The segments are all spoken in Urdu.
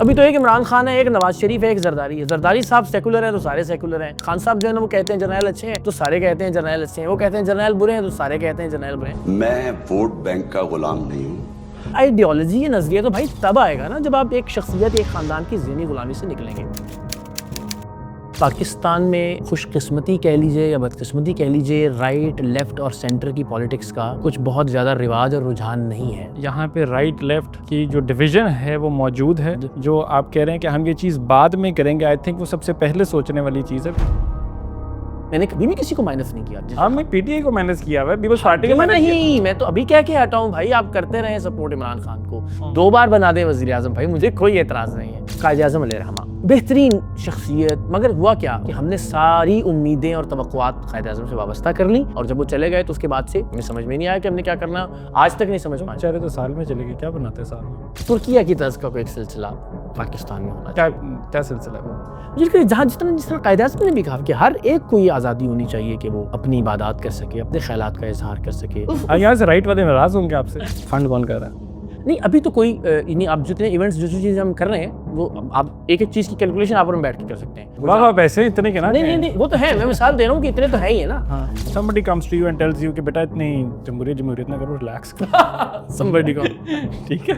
ابھی تو ایک عمران خان ہے، ایک نواز شریف ہے، ایک زرداری ہے۔ زرداری صاحب سیکولر ہیں تو سارے سیکولر ہیں۔ خان صاحب جو ہے نا وہ کہتے ہیں جرنیل اچھے ہیں تو سارے کہتے ہیں جرنیل اچھے ہیں، وہ کہتے ہیں جرنیل برے ہیں تو سارے کہتے ہیں جرنیل برے ہیں۔ میں ووٹ بینک کا غلام نہیں ہوں۔ آئیڈیالوجی، یہ نظریہ تو بھائی تب آئے گا نا جب آپ ایک شخصیت، ایک خاندان کی ذہنی غلامی سے نکلیں گے۔ پاکستان میں خوش قسمتی کہہ لیجئے یا بدقسمتی کہہ لیجئے، رائٹ، لیفٹ اور سینٹر کی پولیٹکس کا کچھ بہت زیادہ رواج اور رجحان نہیں ہے۔ یہاں پہ رائٹ لیفٹ کی جو ڈویژن ہے وہ موجود ہے۔ جو آپ کہہ رہے ہیں کہ ہم یہ چیز بعد میں کریں گے، آئی تھنک وہ سب سے پہلے سوچنے والی چیز ہے۔ میں نے کبھی بھی کسی کو مائنس نہیں کیا۔ ہم نے پی ٹی آئی کو مائنس کیا ہوا ہے، پیپلز پارٹی کو مائنس کیا۔ نہیں، میں تو ابھی کہہ کے ہٹا ہوں بھائی، آپ کرتے رہیں سپورٹ عمران خان کو، 2 بار بنا دیں وزیر اعظم، بھائی مجھے کوئی اعتراض نہیں ہے۔ قائد اعظم علیہ الرحمہ بہترین شخصیت، مگر ہوا کیا کہ ہم نے ساری امیدیں اور توقعات قائد اعظم سے وابستہ کر لیں، اور جب وہ چلے گئے تو اس کے بعد سے ہمیں سمجھ میں نہیں آیا کہ ہم نے کیا کرنا، آج تک نہیں سمجھ میں آیا۔ چلے تو سال میں چلے گئے، کیا بناتے سال میں؟ ترکیہ کی طرز کا کوئی ایک سلسلہ پاکستان میں ہونا کیا سلسلہ ہے وہ؟ چاہیے، جہاں جس طرح قائد اعظم نے بھی کہا کہ ہر ایک کو یہ آزادی ہونی چاہیے کہ وہ اپنی عبادات کر سکے، اپنے خیالات کا اظہار کر سکے۔ یہاں سے رائٹ والے ناراض ہوں گے آپ سے، فنڈ کون کر رہا ہے؟ نہیں، ابھی تو کوئی نہیں، آپ جتنے ایونٹس جو چیزیں ہم کر رہے ہیں وہ آپ ایک ایک چیز کی کیلکولیشن آپ اور ہم بیٹھ کے کر سکتے ہیں۔ واہ پیسے اتنے کے نا؟ نہیں وہ تو ہے، میں مثال دے رہا ہوں کہ اتنے تو ہے ہی ہے نا۔ ہاں، somebody comes to you and tells you کہ بیٹا اتنی جمہوریت نہ کرو، ریلیکس somebody کو ٹھیک ہے۔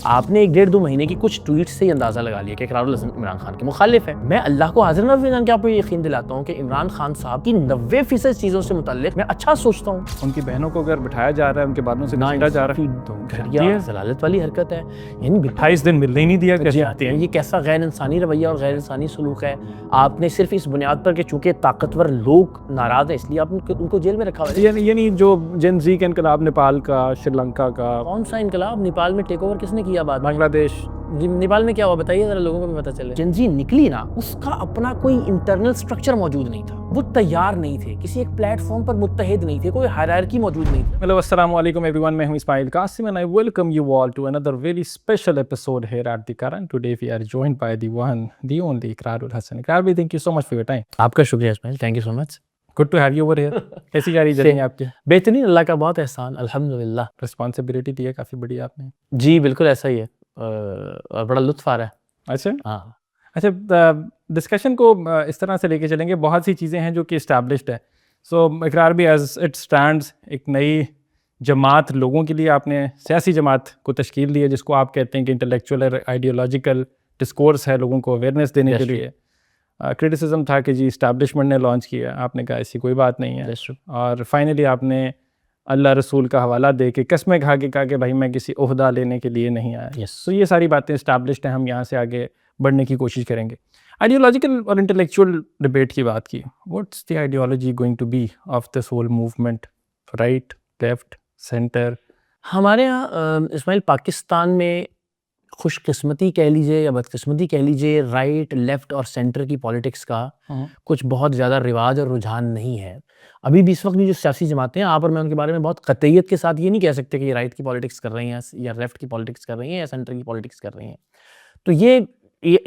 آپ نے 1.5-2 مہینے کی کچھ ٹویٹ سے ہی اندازہ لگا لیا کہ اقرار الحسن عمران خان کے مخالف ہے۔ میں اللہ کو حاضر نظر جان کے آپ کو یقین دلاتا ہوں کہ عمران خان صاحب کی 90% چیزوں سے متعلق میں اچھا سوچتا ہوں۔ ان کی بہنوں کو اگر بٹھایا جا رہا ہے، ان کے باتوں سے نہ جا رہا ہے، گھٹیا ضلالت والی حرکت ہے، یعنی 28 دن ملنے ہی نہیں دیا آتے ہیں۔ یہ کیسا غیر انسانی رویہ اور غیر انسانی سلوک ہے؟ آپ نے صرف اس بنیاد پر کہ چونکہ طاقتور لوگ ناراض ہیں اس لیے آپ ان کو جیل میں رکھا ہوا ہے۔ یعنی جو جن زی کا انقلاب، نیپال کا، شری لنکا کا، کون سا انقلاب؟ نیپال میں ٹیک اوور کس نے کیا؟ بعد بنگلہ دیش، نیپال میں کیا ہوا بتائیے ذرا، لوگوں کو بھی پتہ چلے۔ جنزی نکلی نا، اس کا اپنا کوئی انٹرنل سٹرکچر موجود نہیں تھا، وہ تیار نہیں تھے، کسی ایک پلیٹ فارم پر متحد نہیں تھے، کوئی ہائرارکی موجود نہیں تھی۔ ہیلو، السلام علیکم ایوری ون، میں ہوں اسماعیل Qasim and I welcome you all to another very special episode here at The Current. Today we are joined by the one, the only Iqrar ul Hasan. Iqrar bhai, thank you so much for your time. آپ کا شکریہ Ismail, thank you so much. Good to have you over here. کیسی جا رہی جرنی آپ کی؟ بہترین، اللہ کا بہت احسان، الحمدللہ۔ رسپانسبلٹی دی ہے کافی بڑی آپ نے؟ جی بالکل ایسا ہی ہے، اور بڑا لطف آ رہا ہے۔ اچھا ہاں، اچھا، ڈسکشن کو اس طرح سے لے کے چلیں گے، بہت سی چیزیں ہیں جو کہ اسٹیبلشڈ ہے۔ سو اقرار بھی ایز اٹ اسٹینڈز ایک نئی جماعت لوگوں کے لیے آپ نے سیاسی جماعت کو تشکیل دی ہے، جس کو آپ کہتے ہیں کہ انٹلیکچوئل اور آئیڈیولوجیکل ڈسکورس ہے لوگوں کو اویئرنیس دینے کے لیے۔ کرٹیسزم تھا کہ جی اسٹیبلشمنٹ نے لانچ کیا، آپ نے کہا ایسی کوئی بات نہیں ہے، اور فائنلی آپ نے اللہ رسول کا حوالہ دے کے قسمیں کھا کے کہا کہ بھائی میں کسی عہدہ لینے کے لیے نہیں آیا۔ سو یہ ساری باتیں اسٹیبلشڈ ہیں، ہم یہاں سے آگے بڑھنے کی کوشش کریں گے۔ آئیڈیولوجیکل اور انٹلیکچوئل ڈبیٹ کی بات کی، what's the ideology going to be of this whole movement, right, left, centre? ہمارے یہاں اسماعیل پاکستان میں خوش قسمتی کہہ لیجئے یا بدقسمتی کہہ لیجئے، رائٹ، لیفٹ اور سینٹر کی پولیٹکس کا کچھ بہت زیادہ رواج اور رجحان نہیں ہے۔ ابھی بھی اس وقت بھی جو سیاسی جماعتیں ہیں، آپ اور میں ان کے بارے میں بہت قطعیت کے ساتھ یہ نہیں کہہ سکتے کہ یہ رائٹ کی پولیٹکس کر رہی ہیں یا لیفٹ کی پولیٹکس کر رہی ہیں یا سینٹر کی پولیٹکس کر رہی ہیں۔ تو یہ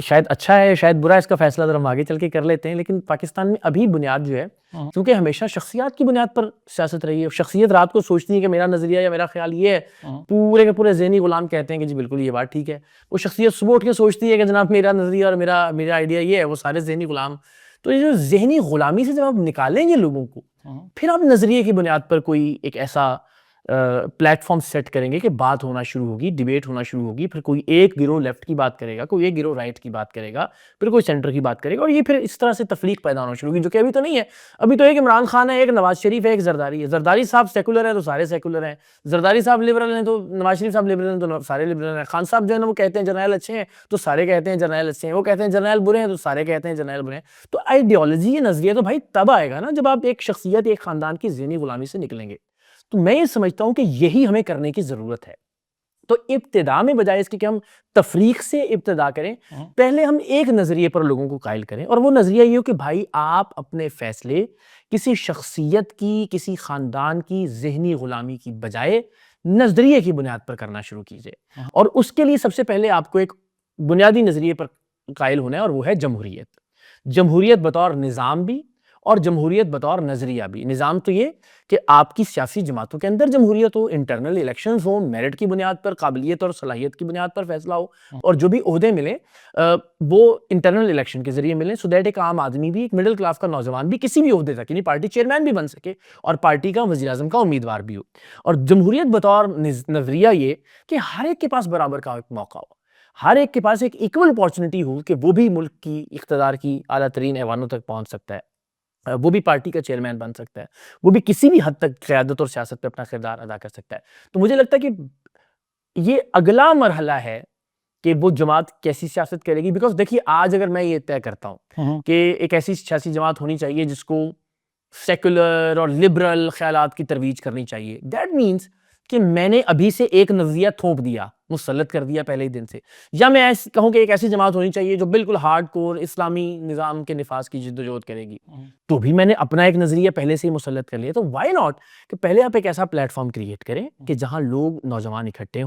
شاید اچھا ہے، شاید برا ہے، اس کا فیصلہ ذرا ہم آگے چل کے کر لیتے ہیں۔ لیکن پاکستان میں ابھی بنیاد جو ہے، کیونکہ ہمیشہ شخصیات کی بنیاد پر سیاست رہی ہے، شخصیت رات کو سوچتی ہے کہ میرا نظریہ یا میرا خیال یہ ہے، پورے کے پورے ذہنی غلام کہتے ہیں کہ جی بالکل یہ بات ٹھیک ہے۔ وہ شخصیت صبح اٹھ کے سوچتی ہے کہ جناب میرا نظریہ اور میرا آئیڈیا یہ ہے، وہ سارے ذہنی غلام۔ تو یہ جو ذہنی غلامی سے جب آپ نکالیں گے لوگوں کو، پھر آپ نظریے کی بنیاد پر کوئی ایک ایسا پلیٹ فارم سیٹ کریں گے کہ بات ہونا شروع ہوگی، ڈیبیٹ ہونا شروع ہوگی، پھر کوئی ایک گروہ لیفٹ کی بات کرے گا، کوئی ایک گروہ رائٹ کی بات کرے گا، پھر کوئی سینٹر کی بات کرے گا، اور یہ پھر اس طرح سے تفریق پیدا ہونا شروع ہوگی، جو کہ ابھی تو نہیں ہے۔ ابھی تو ایک عمران خان ہے، ایک نواز شریف ہے، ایک زرداری ہے۔ زرداری صاحب سیکولر ہے تو سارے سیکولر ہیں، زرداری صاحب لبرل ہیں تو نواز شریف صاحب لبرل ہیں تو سارے لبرل ہیں۔ خان صاحب جو ہے نا وہ کہتے ہیں جرنیل اچھے ہیں تو سارے کہتے ہیں جرنیل اچھے ہیں، وہ کہتے ہیں جرنیل برے ہیں تو سارے کہتے ہیں جرنیل برے ہیں۔ تو آئیڈیالوجی، یہ نظریہ تو بھائی تب آئے گا نا جب آپ ایک شخصیت، ایک خاندان کی ذہنی غلامی سے نکلیں گے۔ تو میں یہ سمجھتا ہوں کہ یہی ہمیں کرنے کی ضرورت ہے۔ تو ابتدا میں بجائے اس کے کہ ہم تفریق سے ابتدا کریں، پہلے ہم ایک نظریے پر لوگوں کو قائل کریں، اور وہ نظریہ یہ ہو کہ بھائی آپ اپنے فیصلے کسی شخصیت کی، کسی خاندان کی ذہنی غلامی کی بجائے نظریے کی بنیاد پر کرنا شروع کیجئے۔ اور اس کے لیے سب سے پہلے آپ کو ایک بنیادی نظریے پر قائل ہونا ہے، اور وہ ہے جمہوریت۔ جمہوریت بطور نظام بھی اور جمہوریت بطور نظریہ بھی. نظام تو یہ کہ آپ کی سیاسی جماعتوں کے اندر جمہوریت ہو, انٹرنل الیکشنز ہوں, میرٹ کی بنیاد پر, قابلیت اور صلاحیت کی بنیاد پر فیصلہ ہو, اور جو بھی عہدے ملیں وہ انٹرنل الیکشن کے ذریعے ملیں, سو دیٹ ایک عام آدمی بھی, ایک مڈل کلاس کا نوجوان بھی کسی بھی عہدے تک, یعنی پارٹی چیئرمین بھی بن سکے اور پارٹی کا وزیر اعظم کا امیدوار بھی ہو. اور جمہوریت بطور نظریہ یہ کہ ہر ایک کے پاس برابر کا ایک موقع ہو, ہر ایک کے پاس ایک ایکول اپارچونٹی ہو کہ وہ بھی ملک کی اقتدار کی اعلیٰ ترین ایوانوں تک پہنچ سکتا ہے, وہ بھی پارٹی کا چیئرمین بن سکتا ہے, وہ بھی کسی بھی حد تک قیادت اور سیاست پہ اپنا کردار ادا کر سکتا ہے. تو مجھے لگتا ہے کہ یہ اگلا مرحلہ ہے کہ وہ جماعت کیسی سیاست کرے گی. بیکاز دیکھیے آج اگر میں یہ طے کرتا ہوں کہ ایک ایسی سیاسی جماعت ہونی چاہیے جس کو سیکولر اور لبرل خیالات کی ترویج کرنی چاہیے, دیٹ مینس کہ میں نے ابھی سے ایک نظریہ تھوپ دیا, مسلط کر دیا پہلے ہی دن سے. یا میں کہوں کہ ایک ایسی جماعت ہونی چاہیے جو بالکل ہارڈ کور اسلامی نظام کے نفاذ کی جدوجہد کرے گی, تو بھی میں نے اپنا ایک نظریہ پہلے سے ہی مسلط کر لیا. تو وائی ناٹ کہ پہلے آپ ایک ایسا پلیٹ فارم کریٹ کریں کہ جہاں لوگ نوجوان اکٹھے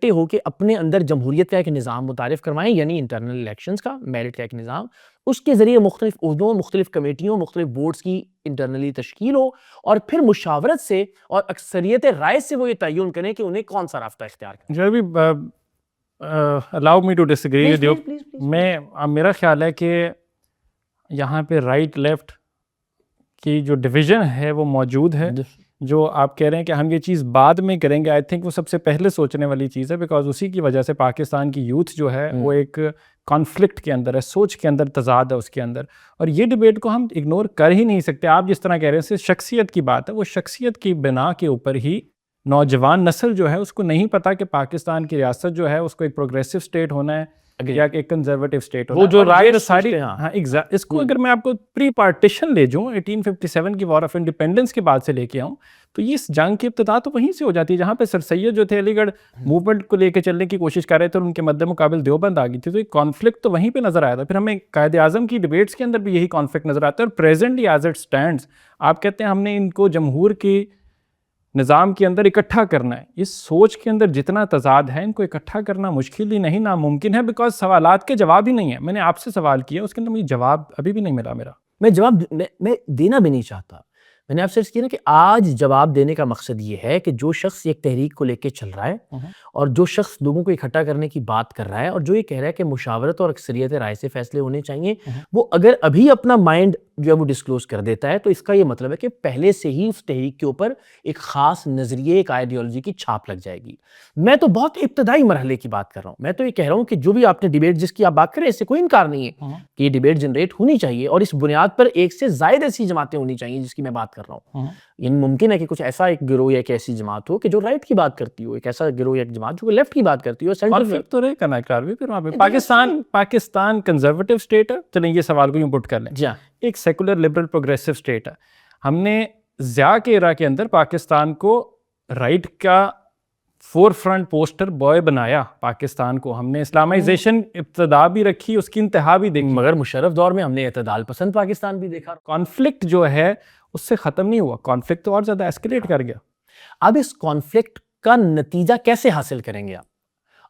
ہو کے اپنے اندر جمہوریت کا ایک نظام متعارف کروائیں, یعنی انٹرنل الیکشنز کا, میرٹ کا ایک نظام, اس کے ذریعے مختلف عہدوں, مختلف کمیٹیوں, مختلف بورڈز کی انٹرنلی تشکیل ہو, اور پھر مشاورت سے اور اکثریت رائے سے وہ یہ تعین کریں کہ انہیں کون سا راستہ اختیار کرنا. allow me to disagree with you. میرا خیال ہے کہ یہاں پہ رائٹ لیفٹ کی جو ڈویژن ہے وہ موجود ہے. جو آپ کہہ رہے ہیں کہ ہم یہ چیز بعد میں کریں گے, آئی تھنک وہ سب سے پہلے سوچنے والی چیز ہے, بیکاز اسی کی وجہ سے پاکستان کی یوتھ جو ہے وہ ایک کانفلکٹ کے اندر ہے, سوچ کے اندر تضاد ہے اس کے اندر, اور یہ ڈیبیٹ کو ہم اگنور کر ہی نہیں سکتے. آپ جس طرح کہہ رہے ہیں شخصیت کی بات ہے, وہ شخصیت کی بنا کے اوپر ہی نوجوان نسل جو ہے اس کو نہیں پتا کہ پاکستان کی ریاست جو ہے اس کو ایک پروگریسو اسٹیٹ ہونا ہے یا ایک کنزرویٹو اسٹیٹ ہونا ہے. وہ جو رائے ساری اس کو اگر میں آپ کو پری پارٹیشن لے جاؤں 1857 کی وار آف انڈیپینڈنس کے بعد سے لے کے آؤں, تو یہ اس جنگ کی ابتدا تو وہیں سے ہو جاتی ہے جہاں پہ سر سید جو تھے علی گڑھ موومنٹ کو لے کے چلنے کی کوشش کر رہے تھے اور ان کے مد مقابل دیوبند آ گئی تھی. تو ایک کانفلکٹ تو وہیں پہ نظر آیا تھا. پھر ہمیں قائد اعظم کی ڈبیٹس کے اندر بھی یہی کانفلکٹ نظر آتا ہے, اور پریزنٹلی ایز اٹ اسٹینڈس آپ کہتے ہیں ہم نے ان کو جمہور کی نظام کے اندر اکٹھا کرنا ہے. اس سوچ کے اندر جتنا تضاد ہے ان کو اکٹھا کرنا مشکل ہی نہیں, ناممکن ہے, بیکاز سوالات کے جواب ہی نہیں ہے. میں نے آپ سے سوال کیا, اس کے اندر مجھے جواب ابھی بھی نہیں ملا. میں جواب میں دینا بھی نہیں چاہتا. میں نے آپ سے عرض کیا نا کہ آج جواب دینے کا مقصد یہ ہے کہ جو شخص ایک تحریک کو لے کے چل رہا ہے اور جو شخص لوگوں کو اکٹھا کرنے کی بات کر رہا ہے اور جو یہ کہہ رہا ہے کہ مشاورت اور اکثریت رائے سے فیصلے ہونے چاہیے, وہ اگر ابھی اپنا مائنڈ جو ہے وہ ڈسکلوز کر دیتا ہے تو اس کا یہ مطلب ہے کہ پہلے سے ہی اس تحریک کے اوپر ایک خاص نظریے, ایک آئیڈیالوجی کی چھاپ لگ جائے گی. میں تو بہت ابتدائی مرحلے کی بات کر رہا ہوں. میں تو یہ کہہ رہا ہوں کہ جو بھی آپ نے ڈیبیٹ جس کی آپ بات کریں, اس سے کوئی انکار نہیں ہے کہ یہ ڈیبیٹ جنریٹ ہونی چاہیے, اور اس بنیاد پر ایک سے زائد ایسی جماعتیں ہونی چاہیے جس کی میں بات کر رہا ہوں. یعنی ممکن ہے کہ کچھ ایسا ایک گروہ یا ایک ایسی جماعت ہو کہ جو رائٹ کی بات کرتی ہو, ایک ایسا گروہ یا ایک جماعت جو لیفٹ کی بات کرتی ہو. کانفلکٹ تو رہے کرنا اقرار بھی. پھر پاکستان کنزرویٹو اسٹیٹ ہے, چلیں یہ سوال کو یوں پٹ کر لیں, ایک سیکولر لبرل پروگریسو اسٹیٹ ہے. ہم نے ضیاء کے ایرا کے اندر پاکستان کو رائٹ کا فور فرنٹ پوسٹر بوائے بنایا. پاکستان کو ہم نے اسلامائزیشن ابتدا بھی رکھی, اس کی انتہا بھی دیکھی, مگر مشرف دور میں ہم نے اعتدال پسند پاکستان بھی دیکھا. کانفلکٹ جو ہے اس سے ختم نہیں ہوا, کانفلکٹ تو اور زیادہ ایسکیلیٹ کر گیا. اب اس کانفلکٹ کا نتیجہ کیسے حاصل کریں گے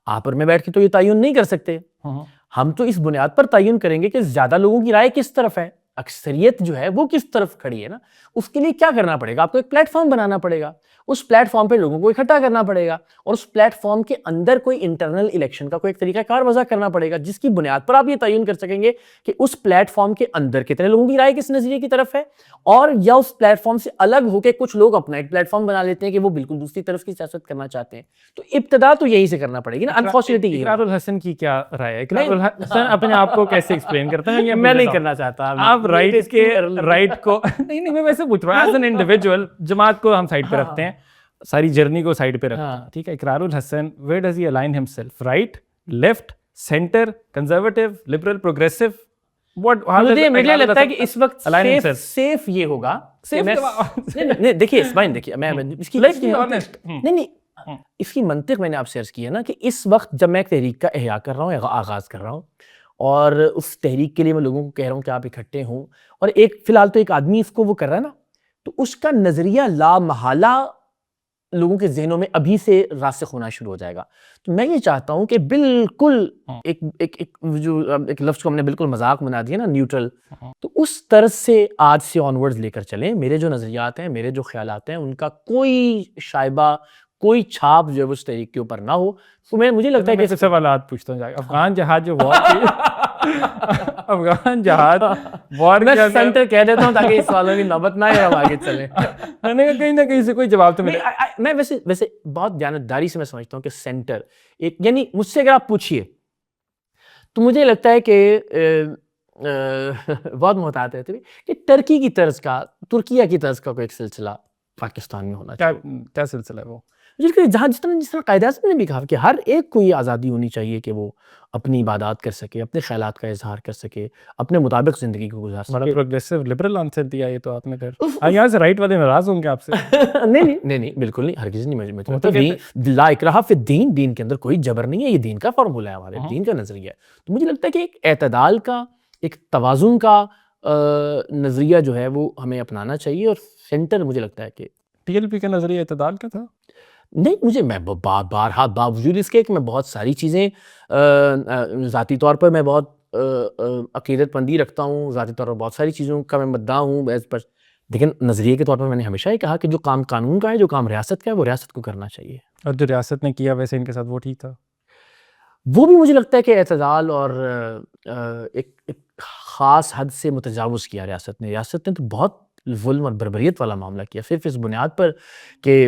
آپ اور میں بیٹھ کے تو یہ تعین نہیں کر سکتے. ہم تو اس بنیاد پر تعین کریں گے کہ زیادہ لوگوں کی رائے کس طرف ہے, اکثریت جو ہے وہ کس طرف کھڑی ہے نا. اس کے لیے کیا کرنا پڑے گا, آپ کو ایک پلیٹ فارم بنانا پڑے گا, اس پلیٹ فارم پہ لوگوں کو اکٹھا کرنا پڑے گا, اور اس پلیٹ فارم کے اندر کوئی انٹرنل الیکشن کا کوئی ایک طریقہ کار وضع کرنا پڑے گا جس کی بنیاد پر آپ یہ تعین کر سکیں گے کہ اس پلیٹ فارم کے اندر کتنے لوگوں کی رائے کس نظریے کی طرف ہے, اور یا اس پلیٹ فارم سے الگ ہو کے کچھ لوگ اپنا ایک پلیٹ فارم بنا لیتے ہیں کہ وہ بالکل دوسری طرف کی سیاست کرنا چاہتے ہیں. تو ابتدا تو یہی سے کرنا پڑے گی نا. انفارچونیٹلی اقرار الحسن کی کیا رائے ہے؟ اقرار الحسن اپنے آپ کو کیسے ایکسپلین کرتے ہیں؟ میں نہیں کرنا چاہتا. آپ رائٹ کو نہیں میں ویسے پوچھ رہا ہوں, ایز این انڈیویجول جماعت کو ہم سائڈ پہ رکھتے ہیں, ساری جرنی کو سائڈ پہ رکھتے ہیں, ٹھیک ہے. Iqrar ul-Hassan where does he align himself, right, left, centre, conservative, liberal, progressive? مجھے لگتا ہے کہ اس وقت سیف یہ ہوگا. دیکھیے اسماعیل, دیکھیے میں اس کی منطق میں نے آپ سے عرض کی ہے نا کہ اس وقت جب میں ایک تحریک کا احیا کر رہا ہوں, آغاز کر رہا ہوں, اور اس تحریک کے لیے میں لوگوں کو کہہ رہا ہوں کہ آپ اکٹھے ہوں, اور ایک فی الحال تو ایک آدمی اس کو وہ کر رہا ہے نا, تو اس کا نظریہ لا محالہ لوگوں کے ذہنوں میں ابھی سے راسخ ہونا شروع ہو جائے گا. تو میں یہ چاہتا ہوں کہ بالکل ایک لفظ کو ہم نے بالکل مذاق بنا دیا نا, نیوٹرل, تو اس طرز سے آج سے آنورڈز لے کر چلیں. میرے جو نظریات ہیں, میرے جو خیالات ہیں, ان کا کوئی شائبہ, کوئی چھاپ جو ہے اس تحریک کے اوپر نہ ہو. تو مجھے لگتا ہے کہ سوالات پوچھتا ہوں. افغان جہاد جو وار کی افغان جہاد وار میں سینٹر کہہ دیتا ہوں تاکہ اس سوالوں کی نوبت نہ آئے, ہم آگے چلیں. میں نے کہا کہیں نہ کہیں سے کوئی جواب تو ملے. میں ویسے بہت دیانتداری سے میں سمجھتا ہوں کہ سینٹر ایک, یعنی مجھ سے اگر آپ پوچھیے تو مجھے لگتا ہے کہ بہت محتاط رہتے ہوئے کہ ترکی کی طرز کا, ترکیہ کی طرز کا کوئی ایک سلسلہ پاکستان میں ہونا چاہیے. کیا سلسلہ ہے وہ؟ جہاں جس طرح قائد اعظم نے بھی کہا کہ ہر ایک کو یہ آزادی ہونی چاہیے کہ وہ اپنی عبادات کر سکے, اپنے خیالات کا اظہار کر سکے, اپنے مطابق زندگی کو گزار سکے. بڑا پروگریسو لبرل آنسر دیا یہ تو آپ نے. پھر یہاں سے رائٹ والے ناراض ہوں گے آپ سے. نہیں بالکل نہیں, ہرگز نہیں. لا اکراہ فی الدین, دین کے اندر کوئی جبر نہیں ہے, یہ دین کا فارمولہ ہے, ہمارے دین کا نظریہ ہے. تو مجھے لگتا ہے کہ ایک اعتدال کا, ایک توازن کا نظریہ جو ہے وہ ہمیں اپنانا چاہیے. اور سینٹر مجھے لگتا ہے کہ ٹی ایل پی کا نظریہ اعتدال کا تھا. نہیں, میں بارہا باوجود اس کے کہ میں بہت ساری چیزیں ذاتی طور پر میں بہت عقیدت مندی رکھتا ہوں, ذاتی طور پر بہت ساری چیزوں کا میں مدعا ہوں ایز پر, لیکن نظریے کے طور پر میں نے ہمیشہ یہ کہا کہ جو کام قانون کا ہے, جو کام ریاست کا ہے, وہ ریاست کو کرنا چاہیے. اور جو ریاست نے کیا ویسے ان کے ساتھ وہ ٹھیک تھا. وہ بھی مجھے لگتا ہے کہ اعتدال اور ایک خاص حد سے متجاوز کیا ریاست نے. ریاست نے تو بہت ظلم اور بربریت والا معاملہ کیا, صرف اس بنیاد پر کہ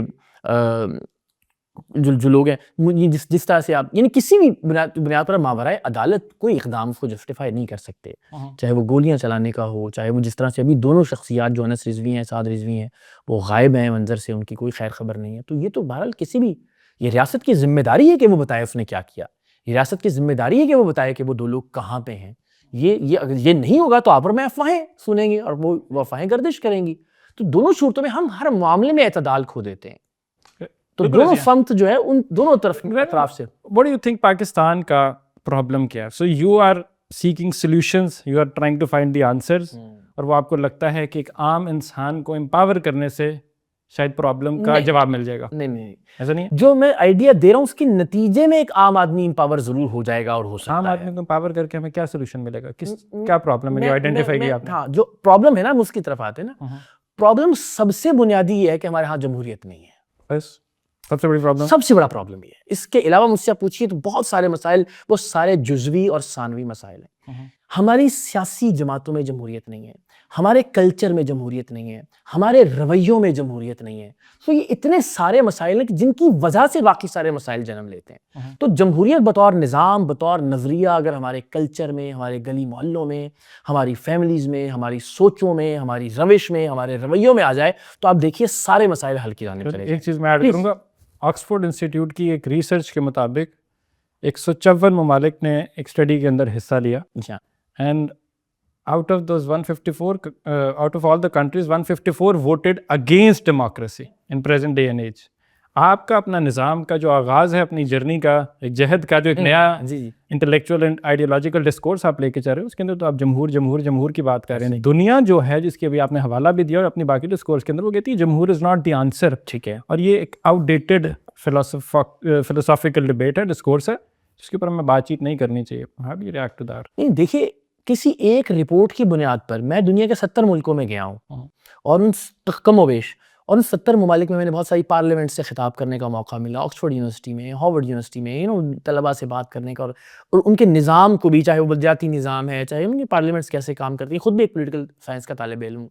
جو لوگ ہیں جس طرح سے آپ, یعنی کسی بھی بنیاد پر ماورائے عدالت کوئی اقدام کو جسٹیفائی نہیں کر سکتے, چاہے وہ گولیاں چلانے کا ہو, چاہے وہ جس طرح سے ابھی دونوں شخصیات جو انس رضوی ہیں, سعد رضوی ہیں, وہ غائب ہیں منظر سے, ان کی کوئی خیر خبر نہیں ہے. تو یہ تو بہرحال کسی بھی, یہ ریاست کی ذمہ داری ہے کہ وہ بتائے اس نے کیا کیا. یہ ریاست کی ذمہ داری ہے کہ وہ بتائے کہ وہ دو لوگ کہاں پہ ہیں. یہ نہیں ہوگا تو آپ اور میں افواہیں سنیں گے اور وہ افواہیں گردش کریں گی. تو دونوں صورتوں میں ہم ہر معاملے میں اعتدال کھو دیتے ہیں. تو دونوں سمت جو ہے ان دونوں اطراف سے. What do you think Pakistan کا پرابلم کیا ہے؟ So you are seeking solutions, you are trying to find the answers, اور وہ آپ کو لگتا ہے کہ ایک عام انسان کو امپاور کرنے سے شاید پرابلم کا جواب مل جائے گا. نہیں ایسا نہیں ہے. جو میں آئیڈیا دے رہا ہوں اس کے نتیجے میں ایک عام آدمی امپاور ضرور ہو جائے گا اور ہو سکتا ہے. عام آدمی کو امپاور کر کے ہمیں کیا سولوشن ملے گا؟ کیا پرابلم ہے جو آئیڈینٹیفائی کیا آپ نے؟ ہاں, جو پرابلم ہے نا, ہم اس کی طرف آتے ہیں نا. پرابلم سب سے بنیادی یہ ہے کہ ہمارے ہاں جمہوریت نہیں ہے. بس سب سے بڑی پرابلم, سب سے بڑا پرابلم یہ ہے. اس کے علاوہ مجھ سے آپ پوچھیے تو بہت سارے مسائل, وہ سارے جزوی اور ثانوی مسائل ہیں. ہماری سیاسی جماعتوں میں جمہوریت نہیں ہے, ہمارے کلچر میں جمہوریت نہیں ہے, ہمارے رویوں میں جمہوریت نہیں ہے. تو یہ اتنے سارے مسائل ہیں جن کی وجہ سے باقی سارے مسائل جنم لیتے ہیں. تو جمہوریت بطور نظام, بطور نظریہ اگر ہمارے کلچر میں, ہمارے گلی محلوں میں, ہماری فیملیز میں, ہماری سوچوں میں, ہماری روش میں, ہمارے رویوں میں آ جائے تو آپ دیکھیے سارے مسائل حل کی جانب چلے جائیں. ایک چیز میں ایڈ کروں گا, آکسفورڈ انسٹیٹیوٹ کی ایک ریسرچ کے مطابق 154 ممالک نے ایک اسٹڈی کے اندر حصہ لیا, and out of those 154 out of all the countries 154 voted against democracy in present day and age. آپ کا اپنا نظام کا جو آغاز ہے اپنی جرنی کا, ایک جہد کا جو ایک نیا انٹلیکچوئل اینڈ آئیڈیولوجیکل ڈسکورس آپ لے کے چل رہے ہیں, اس کے اندر تو آپ جمہور کی بات کر رہے ہیں. دنیا جو ہے جس کی ابھی آپ نے حوالہ بھی دیا اور اپنی باقی ڈسکورس کے اندر, وہ کہتی ہے جمہور از ناٹ دی آنسر. ٹھیک ہے, اور یہ ایک آؤٹ ڈیٹڈ فلسافیکل ڈبیٹ ہے, ڈسکورس ہے, جس کے اوپر ہمیں بات چیت نہیں کرنی چاہیے. ہاں بھی ریئیکٹ ٹو دیٹ. نہیں دیکھیے, کسی ایک رپورٹ کی بنیاد پر میں دنیا کے 70 ملکوں میں گیا ہوں, اور ان کم و بیش اور ان 70 ممالک میں نے بہت ساری پارلیمنٹ سے خطاب کرنے کا موقع ملا, آکسفورڈ یونیورسٹی میں, ہارورڈ یونیورسٹی میں, طلباء سے بات کرنے کا, اور ان کے نظام کو بھی, چاہے وہ بلدیاتی نظام ہے, چاہے ان کی پارلیمنٹس کیسے کام کرتی ہیں. خود بھی ایک پولیٹیکل سائنس کا طالب علم ہوں.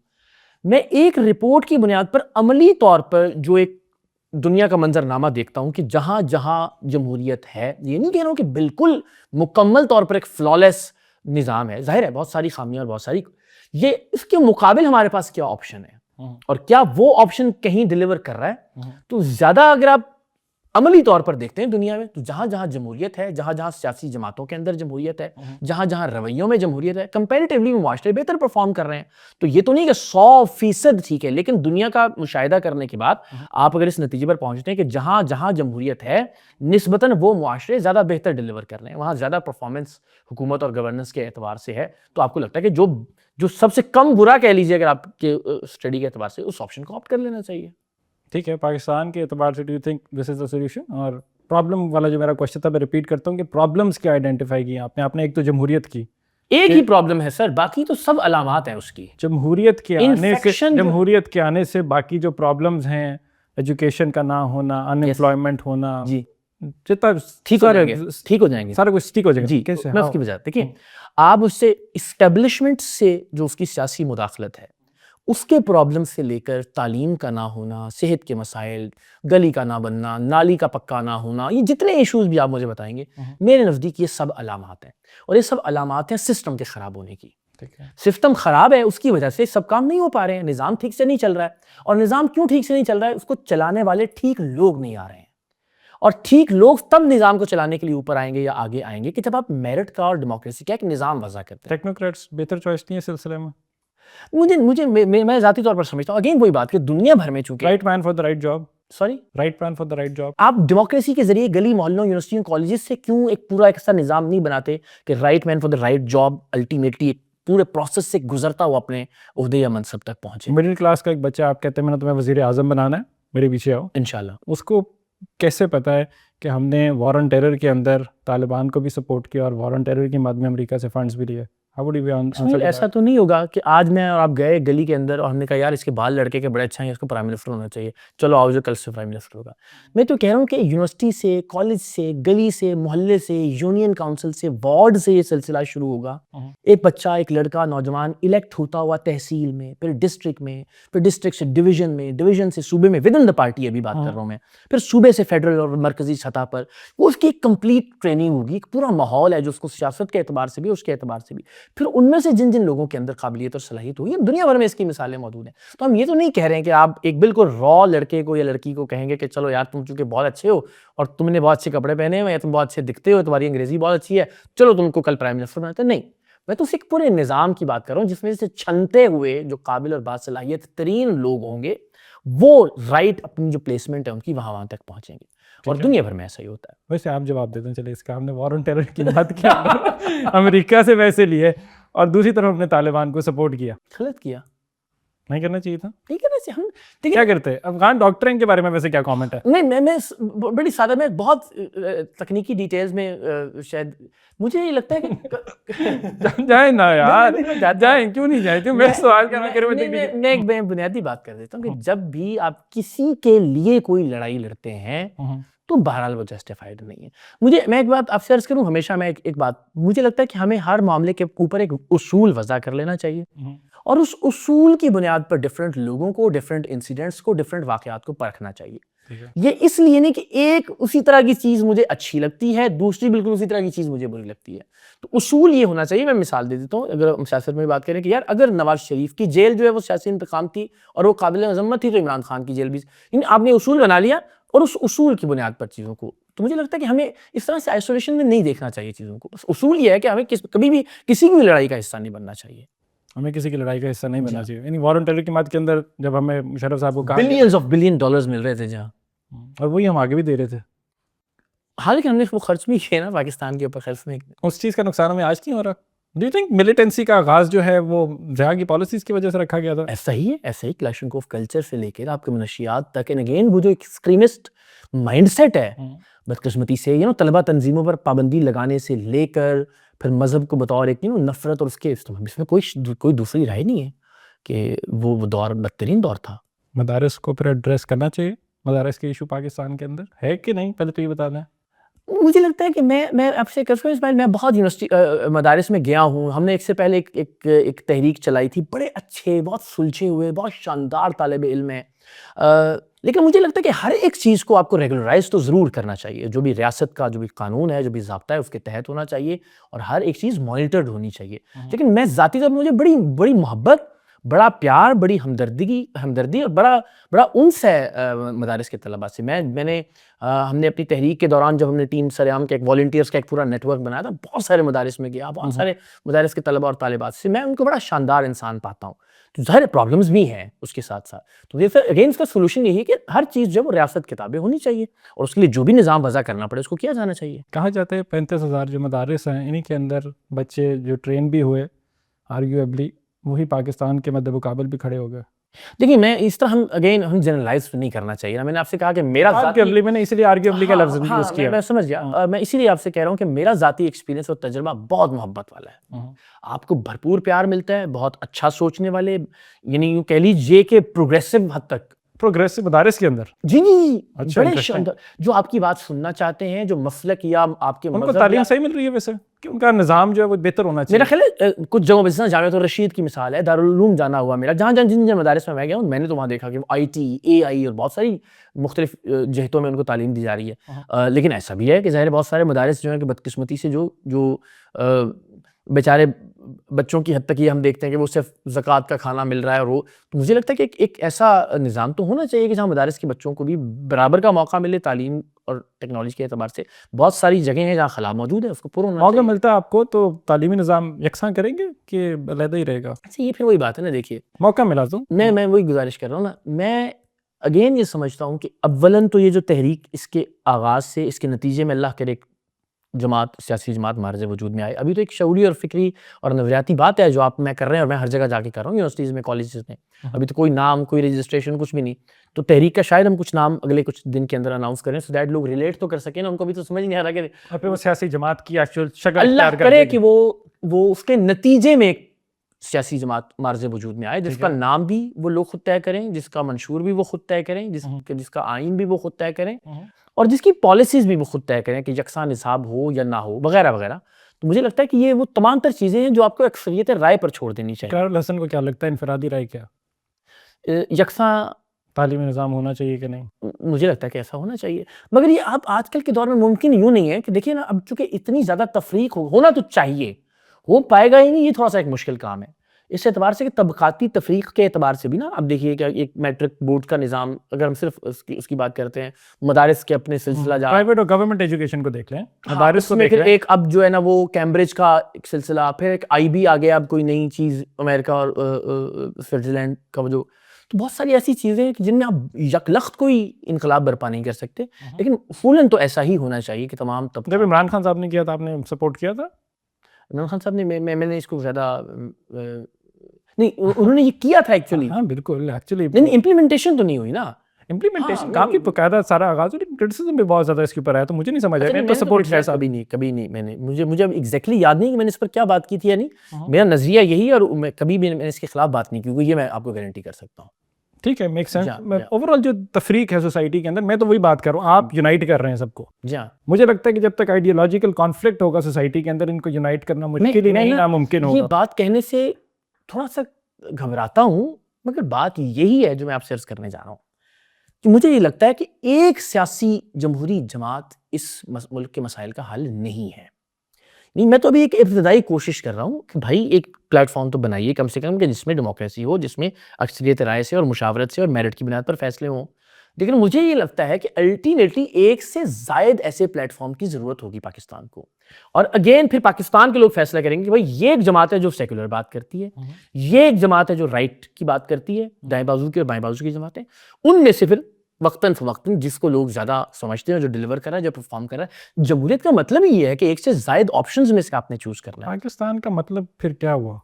میں ایک رپورٹ کی بنیاد پر عملی طور پر جو ایک دنیا کا منظرنامہ دیکھتا ہوں کہ جہاں جہاں جمہوریت ہے, یہ نہیں کہہ رہا ہوں کہ بالکل مکمل طور پر ایک فلالیس نظام ہے, ظاہر ہے بہت ساری خامیاں اور بہت ساری, یہ اس کے مقابل ہمارے پاس کیا آپشن ہے اور کیا وہ آپشن کہیں ڈیلیور کر رہا ہے. تو زیادہ اگر آپ عملی طور پر دیکھتے ہیں دنیا میں, تو جہاں جہاں جمہوریت ہے, جہاں جہاں سیاسی جماعتوں کے اندر جمہوریت ہے, جہاں جہاں رویوں میں جمہوریت ہے, کمپیریٹیولی معاشرے بہتر پرفارم کر رہے ہیں. تو یہ تو نہیں کہ 100% ٹھیک ہے, لیکن دنیا کا مشاہدہ کرنے کے بعد آپ اگر اس نتیجے پر پہنچتے ہیں کہ جہاں جہاں جمہوریت ہے نسبتاً وہ معاشرے زیادہ بہتر ڈیلیور کر رہے ہیں, وہاں زیادہ پرفارمنس حکومت اور گورننس کے اعتبار سے ہے, تو آپ کو لگتا ہے کہ جو سب سے کم برا کہہ لیجیے اگر آپ کے اسٹڈی کے اعتبار سے, اس آپشن کو آپٹ کر لینا چاہیے. ٹھیک ہے, پاکستان کے اعتبار سے do you think this is the solution? اور پرابلم والا جو میرا کوشچن تھا میں ریپیٹ کرتا ہوں کہ پرابلمس کیا آئیڈینٹیفائی کی آپ نے ایک تو جمہوریت کی, ایک ہی پرابلم ہے سر, باقی تو سب علامات ہیں اس کی. جمہوریت کے آنے سے باقی جو پرابلمز ہیں, ایجوکیشن کا نہ ہونا, ان امپلائمنٹ ہونا, جی جتنا ٹھیک ہو جائیں گے سارا کچھ ٹھیک ہو جائے گا. جی میں اس کی وجہ دیکھیں, آپ اس سے اسٹیبلشمنٹ سے جو اس کی سیاسی مداخلت ہے, اس کے پرابلم سے لے کر تعلیم کا نہ ہونا, صحت کے مسائل, گلی کا نہ بننا, نالی کا پکا نہ ہونا, یہ جتنے ایشوز بھی آپ مجھے بتائیں گے, میرے نزدیک یہ سب علامات ہیں. اور یہ سب علامات ہیں سسٹم کے خراب ہونے کی. سسٹم خراب ہے, اس کی وجہ سے سب کام نہیں ہو پا رہے ہیں, نظام ٹھیک سے نہیں چل رہا ہے. اور نظام کیوں ٹھیک سے نہیں چل رہا ہے؟ اس کو چلانے والے ٹھیک لوگ نہیں آ رہے ہیں. اور ٹھیک لوگ تب نظام کو چلانے کے لیے اوپر آئیں گے یا آگے آئیں گے کہ جب آپ میرٹ کا اور ڈیموکریسی کا ایک نظام وضع کرتے ہیں. ٹیکنوکریٹس بہتر چوائس نہیں ہے سلسلے میں. میں ذاتی طور پر سمجھتا ہوں, اگین وہی بات کہ دنیا بھر میں چونکہ right man for the right job, sorry right man for the right job, آپ ڈیموکریسی کے ذریعے گلی محلوں, یونیورسٹیوں, کالجز سے کیوں ایک پورا ایسا نظام نہیں بناتے کہ right man for the right job ultimately پورے پروسیس سے گزرتا ہوا اپنے عہدے یا منصب تک پہنچے. مڈل کلاس کا ایک بچہ آپ کہتے ہیں میں نے تمہیں وزیر اعظم بنانا ہے, میرے پیچھے آؤ, انشاءاللہ. اس کو کیسے پتہ ہے کہ ہم نے وار آن ٹیرر کے اندر طالبان کو بھی سپورٹ کیا اور وار آن ٹیرر کی مد میں امریکہ سے فنڈز بھی لیے؟ ایسا تو نہیں ہوگا کہ آج میں اور آپ گئے گلی کے اندر اور ہم نے کہا یار اس کے بال لڑکے کے بڑے اچھا ہیں, اس کو پرائم منسٹر ہونا چاہیے, چلو آؤ جو کل سے پرائم منسٹر ہوگا. میں تو کہہ رہا ہوں کہ یونیورسٹی سے, کالج سے, گلی سے, محلے سے, یونین کاؤنسل سے, وارڈ سے یہ سلسلہ شروع ہوگا. ایک بچہ, ایک لڑکا, نوجوان الیکٹ ہوتا ہوا تحصیل میں, پھر ڈسٹرکٹ میں, پھر ڈسٹرکٹ سے ڈویژن میں, ڈویژن سے صوبے میں, ود ان دا پارٹی ابھی بات کر رہا ہوں میں, پھر صوبے سے فیڈرل اور مرکزی سطح پر, وہ اس کی ایک کمپلیٹ ٹریننگ ہوگی, ایک پورا ماحول ہے جو اس کو سیاست کے اعتبار سے بھی, اس کے اعتبار سے بھی. پھر ان میں سے جن لوگوں کے اندر قابلیت اور صلاحیت ہوئی, دنیا بھر میں اس کی مثالیں موجود ہیں. تو ہم یہ تو نہیں کہہ رہے ہیں کہ آپ ایک بالکل را لڑکے کو یا لڑکی کو کہیں گے کہ چلو یار تم چونکہ بہت اچھے ہو اور تم نے بہت اچھے کپڑے پہنے ہوئے, یا تم بہت اچھے دکھتے ہو, تمہاری انگریزی بہت اچھی ہے, چلو تم کو کل پرائم منسٹر بناتے. نہیں, میں تو اس ایک پورے نظام کی بات کر رہا ہوں جس میں سے چھنتے ہوئے جو قابل اور باصلاحیت ترین لوگ ہوں گے وہ رائٹ اپنی جو پلیسمنٹ ہے ان کی وہاں تک پہنچیں گے. اور دنیا بھر میں ایسا ہی ہوتا ہے. ویسے آپ جواب دیتے ہیں, چلے اس کا ہم نے وار آن ٹیرر کی بات کیا امریکہ سے ویسے لیے, اور دوسری طرف ہم نے طالبان کو سپورٹ کیا. غلط کیا, نہیں کرنا چاہیے تھا. نہیں کرنا چاہیے. ہم کیا کرتے ہیں افغان ڈاکٹرنگ کے بارے میں ویسے کیا کامنٹ ہے؟ نہیں, میں بڑی سادہ, میں بہت تکنیکی ڈیٹیلز میں شاید مجھے یہ لگتا ہے کہ جائیں نا یار, جائیں کیوں نہیں جائیں, میں سوال کرنا. میں بنیادی بات کر دیتا ہوں کہ جب بھی آپ کسی کے لیے کوئی لڑائی لڑتے ہیں تو بہرحال وہ جسٹیفائڈ نہیں ہے. میں ایک بات آپ سے عرض کروں, ہمیشہ میں ایک بات مجھے لگتا ہے کہ ہمیں ہر معاملے کے اوپر ایک اصول وضع کر لینا چاہیے, اور اس اصول کی بنیاد پر ڈفرینٹ لوگوں کو, ڈفرینٹ انسیڈنٹس کو, ڈفرینٹ واقعات کو پرکھنا چاہیے. یہ اس لیے نہیں کہ ایک اسی طرح کی چیز مجھے اچھی لگتی ہے, دوسری بالکل اسی طرح کی چیز مجھے بری لگتی ہے. تو اصول یہ ہونا چاہیے. میں مثال دے دیتا ہوں, اگر ہم سیاست میں بات کریں کہ یار اگر نواز شریف کی جیل جو ہے وہ سیاسی انتقام تھی اور وہ قابل مذمت تھی, تو عمران خان کی جیل بھی, یعنی آپ نے اصول بنا لیا اور اس اصول کی بنیاد پر چیزوں کو, تو مجھے لگتا ہے کہ ہمیں اس طرح سے آئسولیشن میں نہیں دیکھنا چاہیے چیزوں کو. اصول یہ ہے کہ ہمیں کبھی بھی کسی کی بھی لڑائی کا حصہ نہیں بننا چاہیے. ہمیں کسی کی لڑائی کا حصہ نہیں بننا چاہیے. یعنی وار آن ٹیرر کی بات کے اندر جب ہمیں مشرف صاحب کو کہا بلینز آف بلین ڈالرز مل رہے تھے جہاں, اور وہی ہم آگے بھی دے رہے تھے, حالانکہ ہم نے وہ خرچ بھی کیا نا پاکستان کے اوپر, خرچ میں اس چیز کا نقصان ہمیں آج نہیں ہو رہا. ڈو یو تھنک ملیٹنسی کا آغاز جو ہے وہ جہاں کی پالیسیز کی وجہ سے رکھا گیا تھا؟ ایسا ہی ہے, ایسا ہی کلاشنکوف کلچر سے لے کر آپ کے منشیات تک, اینڈ اگین وہ جو ایکسٹریمسٹ مائنڈ سیٹ ہے بدقسمتی سے, طلبہ تنظیموں پر پابندی لگانے سے لے کر پھر مذہب کو بطور ایک نفرت اور اس کے استعمال, اس میں کوئی دوسری رائے نہیں ہے کہ وہ دور بدترین دور تھا. مدارس کو پھر ایڈریس کرنا چاہیے, مدارس کے ایشو پاکستان کے اندر ہے کہ نہیں, پہلے تو یہ بتا دیں. مجھے لگتا ہے کہ میں آپ سے کہتا ہوں اسماعیل, میں بہت یونیورسٹی مدارس میں گیا ہوں. ہم نے ایک سے پہلے ایک تحریک چلائی تھی, بڑے اچھے, بہت سلجھے ہوئے, بہت شاندار طالب علم ہیں, لیکن مجھے لگتا ہے کہ ہر ایک چیز کو آپ کو ریگولرائز تو ضرور کرنا چاہیے. جو بھی ریاست کا جو بھی قانون ہے, جو بھی ضابطہ ہے, اس کے تحت ہونا چاہیے, اور ہر ایک چیز مانیٹرڈ ہونی چاہیے. لیکن میں ذاتی طور پر مجھے بڑی محبت, بڑا پیار, بڑی ہمدردی اور بڑا انس ہے مدارس کے طلباء سے. ہم نے اپنی تحریک کے دوران جب ہم نے ٹیم سریام کے ایک والنٹیئرس کا ایک پورا نیٹ ورک بنایا تھا, بہت سارے مدارس میں گیا, بہت سارے مدارس کے طلباء اور طالبات سے میں ان کو بڑا شاندار انسان پاتا ہوں. تو ظاہر پرابلمس بھی ہیں اس کے ساتھ ساتھ, تو یہ اگین اس کا سولوشن یہی ہے کہ ہر چیز جو ہے وہ ریاست کے تابع ہونی چاہیے, اور اس کے لیے جو بھی نظام وضع کرنا پڑے اس کو کیا جانا چاہیے. کہا جاتا ہے 35,000 جو مدارس ہیں انہیں کے اندر بچے جو ٹرین بھی ہوئے آرگیویبلی وہی پاکستان کے مد مقابل بھی کھڑے ہو گئے. دیکھیے میں اس طرح ہم جنرلائز نہیں کرنا چاہیے نا. میں نے آپ سے کہا کہ میرا آرگیوبلی میں نے اسی لیے آرگیوبلی کا لفظ یوز کیا. میں سمجھ گیا. میں اسی لیے آپ سے کہہ رہا ہوں کہ میرا ذاتی ایکسپیرینس اور تجربہ بہت محبت والا ہے. آپ کو بھرپور پیار ملتا ہے, بہت اچھا سوچنے والے, یعنی یوں کہہ لیجیے کہ پروگریسو حد تک, پروگریسو مدارس کے اندر. جی بڑے شاندار, جو آپ کی بات سننا چاہتے ہیں, جو مسلک یا آپ کے ان کو تعلیم صحیح مل رہی ہے ویسے کہ ان کا نظام جو ہے وہ بہتر ہونا چاہیے. میرا خیال ہے کچھ جگہوں پہ جامعۃ الرشید کی مثال ہے, دارالعلوم جانا ہوا میرا, جہاں جن مدارس میں گیا ہوں میں نے تو وہاں دیکھا کہ آئی ٹی, اے آئی اور بہت ساری مختلف جہتوں میں ان کو تعلیم دی جا رہی ہے. لیکن ایسا بھی ہے کہ ظاہر بہت سارے مدارس جو ہیں کہ بدقسمتی سے جو بیچارے بچوں کی حد تک یہ ہم دیکھتے ہیں کہ وہ صرف زکوٰۃ کا کھانا مل رہا ہے, اور وہ تو مجھے لگتا ہے کہ ایک ایسا نظام تو ہونا چاہیے کہ جہاں مدارس کے بچوں کو بھی برابر کا موقع ملے تعلیم اور ٹیکنالوجی کے اعتبار سے. بہت ساری جگہیں ہیں جہاں خلا موجود ہے, اس کو پورا ہونا موقع ملتا ہے آپ کو تو تعلیمی نظام یکساں کریں گے کہ علیحدہ ہی رہے گا؟ یہ پھر وہی بات ہے نا. دیکھیے موقع ملا تو میں وہی گزارش کر رہا ہوں نا. میں اگین یہ سمجھتا ہوں کہ اولاً تو یہ جو تحریک اس کے آغاز سے اس کے نتیجے میں اللہ کرے ایک جماعت, سیاسی جماعت معرض وجود میں آئے. ابھی تو ایک شعوری اور فکری اور نظریاتی بات ہے جو آپ میں کر رہے ہیں, اور میں ہر جگہ جا کے کر رہا ہوں, یونیورسٹیز میں, کالجز میں. ابھی تو کوئی نام, کوئی رجسٹریشن, کچھ بھی نہیں. تو تحریک کا شاید ہم کچھ نام اگلے کچھ دن کے اندر اناؤنس کریں سو دیٹ لوگ ریلیٹ تو کر سکیں نا. ان کو بھی تو سمجھ نہیں آ رہا کہ پھر وہ سیاسی جماعت کی ایکچوئل شکل اللہ کرے کہ وہ اس کے نتیجے میں ایک سیاسی جماعت معرض وجود میں آئے, جس کا نام بھی وہ لوگ خود طے کریں, جس کا منشور بھی وہ خود طے کریں, جس کا آئین بھی وہ خود طے کریں, اور جس کی پالیسیز بھی وہ خود طے کریں کہ یکساں نصاب ہو یا نہ ہو وغیرہ وغیرہ. تو مجھے لگتا ہے کہ یہ وہ تمام تر چیزیں ہیں جو آپ کو اکثریت رائے پر چھوڑ دینی چاہیے. اقرار الحسن کو کیا لگتا ہے انفرادی رائے کیا یکساں تعلیمی نظام ہونا چاہیے کہ نہیں؟ مجھے لگتا ہے کہ ایسا ہونا چاہیے, مگر یہ اب آج کل کے دور میں ممکن یوں نہیں ہے کہ دیکھیے نا, اب چونکہ اتنی زیادہ تفریق ہونا تو چاہیے, ہو پائے گا ہی نہیں, یہ تھوڑا سا ایک مشکل کام ہے. اس اعتبار سے کہ طبقاتی تفریق کے اعتبار سے بھی نا, اب دیکھیے کہ ایک میٹرک بورڈ کا نظام, اگر ہم صرف اس کی بات کرتے ہیں, مدارس کے اپنے سلسلہ جات, پرائیویٹ اور گورنمنٹ ایجوکیشن کو دیکھ لیں, مدارس کو میں دیکھ پھر لیں, ایک اب جو ہے نا وہ کیمبرج کا ایک سلسلہ, پھر ایک آئی بی آ گیا, اب کوئی نئی چیز امریکہ اور سوئٹزرلینڈ کا جو, تو بہت ساری ایسی چیزیں ہیں جن میں آپ یکلخت کوئی انقلاب برپا نہیں کر سکتے, لیکن اصولاً تو ایسا ہی ہونا چاہیے کہ تمام جب عمران خان صاحب نے کیا تھا آپ نے سپورٹ کیا تھا؟ عمران خان صاحب نے, میں نے اس کو زیادہ نہیں, انہوں نے یہ کیا تھا ایکچولی. ہاں بالکل, ایکچولی نہیں امپلیمنٹیشن تو نہیں ہوئی نا. امپلیمنٹیشن کافی باقاعدہ سارا آغاز, اور کرٹیسزم بھی بہت زیادہ اس کے اوپر آیا, تو مجھے نہیں سمجھ آیا. میں تو سپورٹ کیا تھا, کبھی نہیں میں نے, مجھے اب ایگزیکٹلی یاد نہیں کہ میں نے اس پر کیا بات کی تھی یا نہیں. میرا نظریہ یہی ہے, اور میں کبھی بھی میں نے اس کے خلاف بات نہیں کی, کیونکہ یہ میں آپ کو گارنٹی کر سکتا ہوں. ٹھیک ہے, میک سینس. اوور آل جو تفریق ہے سوسائٹی کے اندر, میں تو وہی بات کر رہا ہوں, آپ یونائٹ کر رہے ہیں سب کو. جی ہاں, مجھے لگتا ہے کہ جب تک آئیڈیالوجیکل کانفلکٹ ہوگا سوسائٹی کے اندر, ان کو یونائٹ کرنا مشکل ہی نہیں, ناممکن ہوگا. یہ بات کہنے سے تھوڑا سا گھبراتا ہوں, مگر بات یہی ہے جو میں آپ سے عرض کرنے جا رہا ہوں, کہ مجھے یہ لگتا ہے کہ ایک سیاسی جمہوری جماعت اس ملک کے مسائل کا حل نہیں ہے. نہیں, میں تو ابھی ایک ابتدائی کوشش کر رہا ہوں کہ بھائی ایک پلیٹ فارم تو بنائیے کم سے کم, کہ جس میں ڈیموکریسی ہو, جس میں اکثریت رائے سے اور مشاورت سے اور میرٹ کی بنیاد پر فیصلے ہوں. لیکن مجھے یہ لگتا ہے کہ الٹیمیٹلی ایک سے زائد ایسے پلیٹ فارم کی ضرورت ہوگی پاکستان کو. اور اگین پھر پاکستان کے لوگ فیصلہ کریں گے کہ بھائی یہ ایک جماعت ہے جو سیکولر بات کرتی ہے, یہ ایک جماعت ہے جو رائٹ کی بات کرتی ہے, دائیں بازو کی اور بائیں بازو کی جماعتیں, ان میں سے پھر وقتاً فوقتاً جس کو لوگ زیادہ سمجھتے ہیں, جو ڈیلیور کر رہا ہے, جو پرفارم کر رہا ہے. جمہوریت کا مطلب ہی یہ ہے کہ ایک سے زائد آپشنز میں سے آپ نے چوز کرنا ہے. پاکستان کا مطلب پھر کیا ہوا؟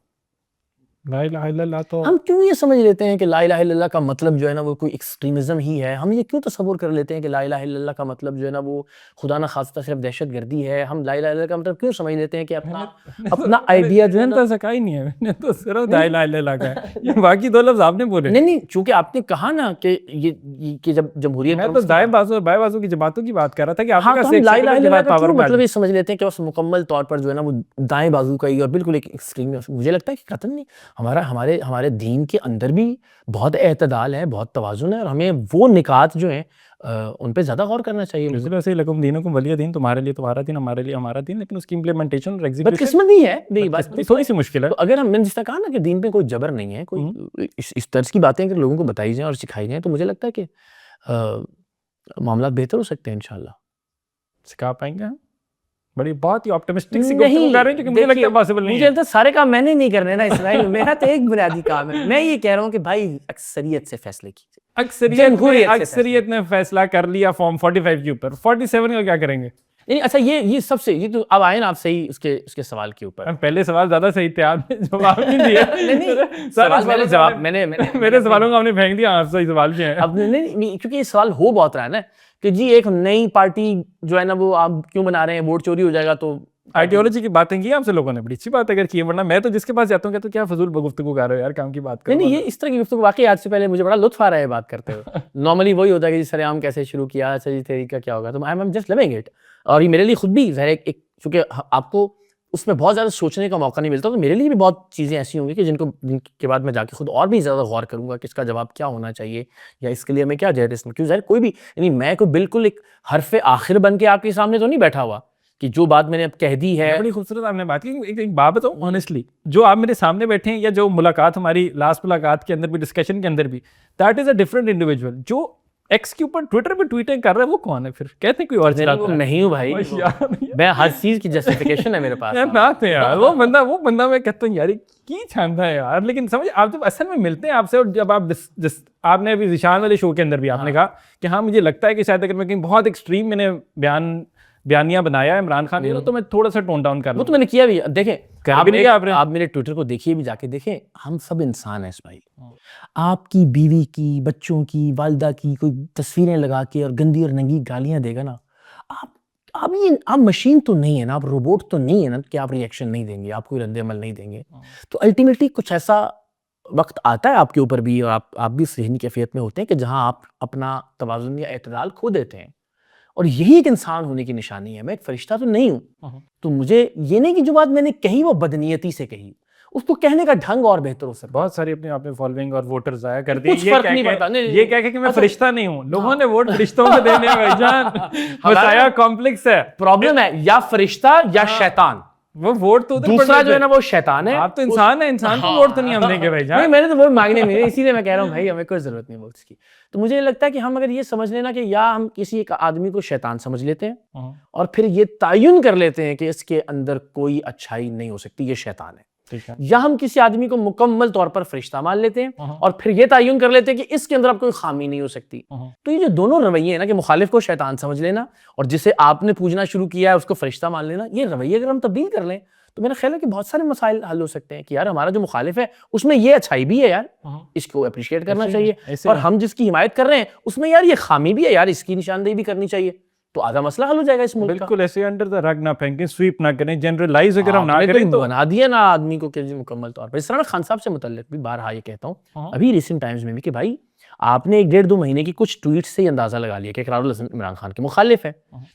لا الہ الا اللہ. تو ہم کیوں یہ سمجھ لیتے ہیں کہ لا الہ الا اللہ کا مطلب جو ہے نا وہ کوئی ایکسٹریمزم ہی ہے؟ ہم یہ کیوں تصور کر لیتے ہیں کہ لا الہ الا اللہ کا مطلب جو ہے نا وہ خدا نہ خواستہ صرف دہشت گردی ہے؟ ہم لا الہ الا اللہ کا مطلب کیوں سمجھ لیتے ہیں کہ اپنا آئیڈیا جو ہے نا, تو سکا ہی نہیں ہے, میں نے تو صرف لا الہ الا اللہ کا ہے, یہ باقی دو لفظ آپ نے بولے. نہیں, چونکہ آپ نے کہا نا کہ یہ کہ جب جمہوریت, میں تو دائیں بازو اور بائیں بازو کی جماعتوں کی بات کر رہا تھا کہ آپ ہاں, تو ہم لا الہ الا اللہ کا کیوں مطلب یہ سمجھ لیتے ہیں کہ بس مکمل طور پر جو ہے نا وہ دائیں بازو کا ہی اور بالکل ایک ایکسٹریم. مجھے لگتا ہے کہ قطعاً نہیں, ہمارے دین کے اندر بھی بہت اعتدال ہے, بہت توازن ہے, اور ہمیں وہ نکات جو ہیں ان پہ زیادہ غور کرنا چاہیے. ویسے لکم دینکم ولی دین, تمہارے لیے تمہارا دین, ہمارے لیے ہمارا دین, لیکن اس کی امپلیمنٹیشن اور ایگزیکیوشن بدقسمتی ہے. نہیں, بات تھوڑی سی مشکل ہے. تو اگر ہم نے جس طرح کہا نا کہ دین پہ کوئی جبر نہیں ہے, کوئی اس طرز کی باتیں اگر لوگوں کو بتائی جائیں اور سکھائی جائیں, تو مجھے لگتا ہے کہ معاملات بہتر ہو سکتے ہیں انشاءاللہ. سکھا پائیں گے؟ بڑی بہت ہی آپٹمسٹک سی گفتگو کر رہے ہیں, لیکن مجھے لگتا ہے پاسبل نہیں ہے. مجھے لگتا ہے سارے کام میں نے نہیں کرنے نا اسماعیل, میرا تو ایک بنیادی کام ہے. میں یہ کہہ رہا ہوں کہ بھائی اکثریت سے فیصلے کیجیے. اکثریت نے فیصلہ کر لیا فارم 45 کے اوپر, 47 کا کیا کریں گے؟ نہیں اچھا یہ سب سے یہ تو اب آئے نا آپ صحیح اس کے سوال کے اوپر. پہلے سوال زیادہ صحیح تھے, آپ نے جواب نہیں دیا. جواب میرے سوالوں کو آپ نے پھینک دیا, آپ صحیح سوال کیا ہے اب نہیں, کیونکہ یہ سوال ہو بہت رہا ہے نا کہ جی ایک نئی پارٹی جو ہے نا وہ آپ کیوں بنا رہے ہیں, ووٹ چوری ہو جائے گا تو آئیڈیالوجی کی باتیں کی آپ سے لوگوں نے, بڑی اچھی بات اگر کی, ورنہ میں تو جس کے پاس جاتا ہوں کہتا ہوں کیا فضول گفتگو کر رہے ہو یار, کام کی بات کرو. نہیں یہ اس طرح کی گفتگو واقعی آج سے پہلے مجھے بڑا لطف آ رہا ہے بات کرتے ہوئے. نارملی وہی ہوتا ہے کہ جی سر عام کیسے شروع کیا, اچھا جی طریقہ کیا ہوگا, تو I am just living it. اور یہ میرے لیے خود بھی ظاہر ایک چونکہ آپ کو اس میں بہت زیادہ سوچنے کا موقع نہیں ملتا, تو میرے لیے بھی بہت چیزیں ایسی ہوں گی کہ جن کے بعد میں جا کے خود اور بھی زیادہ غور کروں گا کہ اس کا جواب کیا ہونا چاہیے یا اس کے لیے ہمیں کیا جہد کیوں. ظاہر کوئی بھی یعنی میں کوئی بالکل ایک حرف آخر بن کے آپ کے سامنے تو نہیں بیٹھا ہوا کہ جو بات میں نے اب کہہ دی ہے. بڑی خوبصورت آپ نے بات کی. ایک بات بتاؤں آنیسٹلی, جو آپ میرے سامنے بیٹھے ہیں یا جو ملاقات ہماری لاسٹ ملاقات کے اندر بھی ڈسکشن کے اندر بھی, that is a different individual. جو ایکس کے اوپر ٹویٹر پہ ٹویٹنگ کر رہا ہے وہ کون ہے پھر؟ کہتے ہیں کوئی اور چلاتا ہے. نہیں ہوں بھائی, میں ہر چیز کی جسٹیفیکیشن ہے میرے پاس. یار وہ بندہ میں کہتا ہوں یار کی چھانتا ہے یار. لیکن سمجھ آپ جب اصل میں ملتے ہیں آپ سے, اور جب آپ نے ابھی ذیشان والے شو کے اندر بھی آپ نے کہا کہ ہاں مجھے لگتا ہے کہ شاید اگر میں کہیں بہت ایکسٹریم میں نے بیانیہ بنایا ہے عمران خان نے تو میں تھوڑا سا ٹون ڈاؤن کر لوں. وہ تو میں نے کیا بھی. دیکھیں آپ میرے ٹویٹر کو دیکھیے بھی, جا کے دیکھیں, ہم سب انسان ہیں اسماعیل. آپ کی بیوی کی, بچوں کی, والدہ کی کوئی تصویریں لگا کے اور گندی اور ننگی گالیاں دے گا نا, آپ مشین تو نہیں ہے نا, آپ روبوٹ تو نہیں ہے نا کہ آپ ریئیکشن نہیں دیں گے, آپ کوئی رد عمل نہیں دیں گے. تو الٹیمیٹلی کچھ ایسا وقت آتا ہے آپ کے اوپر بھی, اور آپ بھی ذہنی کیفیت میں ہوتے ہیں کہ جہاں آپ اپنا توازن یا اعتدال کھو دیتے ہیں, اور یہی ایک انسان ہونے کی نشانی ہے. میں ایک فرشتہ تو نہیں ہوں, تو مجھے یہ نہیں کہ جو بات میں نے کہی وہ بدنیتی سے کہی, اس کو کہنے کا ڈھنگ اور بہتر ہو سکتا. بہت ساری اپنے آپ نے فالوئنگ اور ووٹر ضائع کر دیے. کچھ فرق نہیں پڑتا. یہ کہہ کہ میں فرشتہ نہیں ہوں, لوگوں نے ووٹ فرشتوں کو دینے ہیں بھائی جان. مسایا کمپلیکس ہے, پرابلم ہے یا فرشتہ یا شیطان. وہ ووٹ تو دوسرا جو ہے نا وہ شیطان ہے. آپ تو انسان ہیں, انسان کو ووٹ تو نہیں ہم دیں گے بھائی جان. نہیں میں نے تو ووٹ مانگنے میں, اسی لیے میں کہہ رہا ہوں بھائی ہمیں کوئی ضرورت نہیں ووٹس کی. تو مجھے یہ لگتا ہے کہ ہم اگر یہ سمجھ لینا کہ یا ہم کسی ایک آدمی کو شیطان سمجھ لیتے ہیں اور پھر یہ تعین کر لیتے ہیں کہ اس کے اندر کوئی اچھائی نہیں ہو سکتی, یہ شیطان ہے, یا ہم کسی آدمی کو مکمل طور پر فرشتہ مان لیتے ہیں اور پھر یہ تعین کر لیتے ہیں کہ اس کے اندر اب کوئی خامی نہیں ہو سکتی. تو یہ جو دونوں رویے ہیں نا کہ مخالف کو شیطان سمجھ لینا اور جسے آپ نے پوجنا شروع کیا ہے اس کو فرشتہ مان لینا, یہ رویے اگر ہم تبدیل کر لیں تو میرا خیال ہے کہ بہت سارے مسائل حل ہو سکتے ہیں. کہ یار ہمارا جو مخالف ہے اس میں یہ اچھائی بھی ہے یار, اس کو اپریشیٹ کرنا چاہیے, اور ہم جس کی حمایت کر رہے ہیں اس میں یار یہ خامی بھی ہے یار, اس کی نشاندہی بھی کرنی چاہیے, تو آدھا مسئلہ حل ہو جائے گا اس ملک کا. بالکل ایسے انڈر دا رگ نہ پھینکیں, سویپ نہ کریں, جنرلائز اگر ہم نہ کریں تو بنا دیا نا آدمی کو کہ مکمل طور پر. اس طرح میں خان صاحب سے متعلق بھی بارہا یہ کہتا ہوں ابھی ریسنٹ ٹائمز میں بھی کہ بھائی آپ نے 1.5-2 مہینے کی کچھ ٹویٹ سے ہی اندازہ لگا لیا کہ اقرار الحسن عمران خان کے مخالف ہے.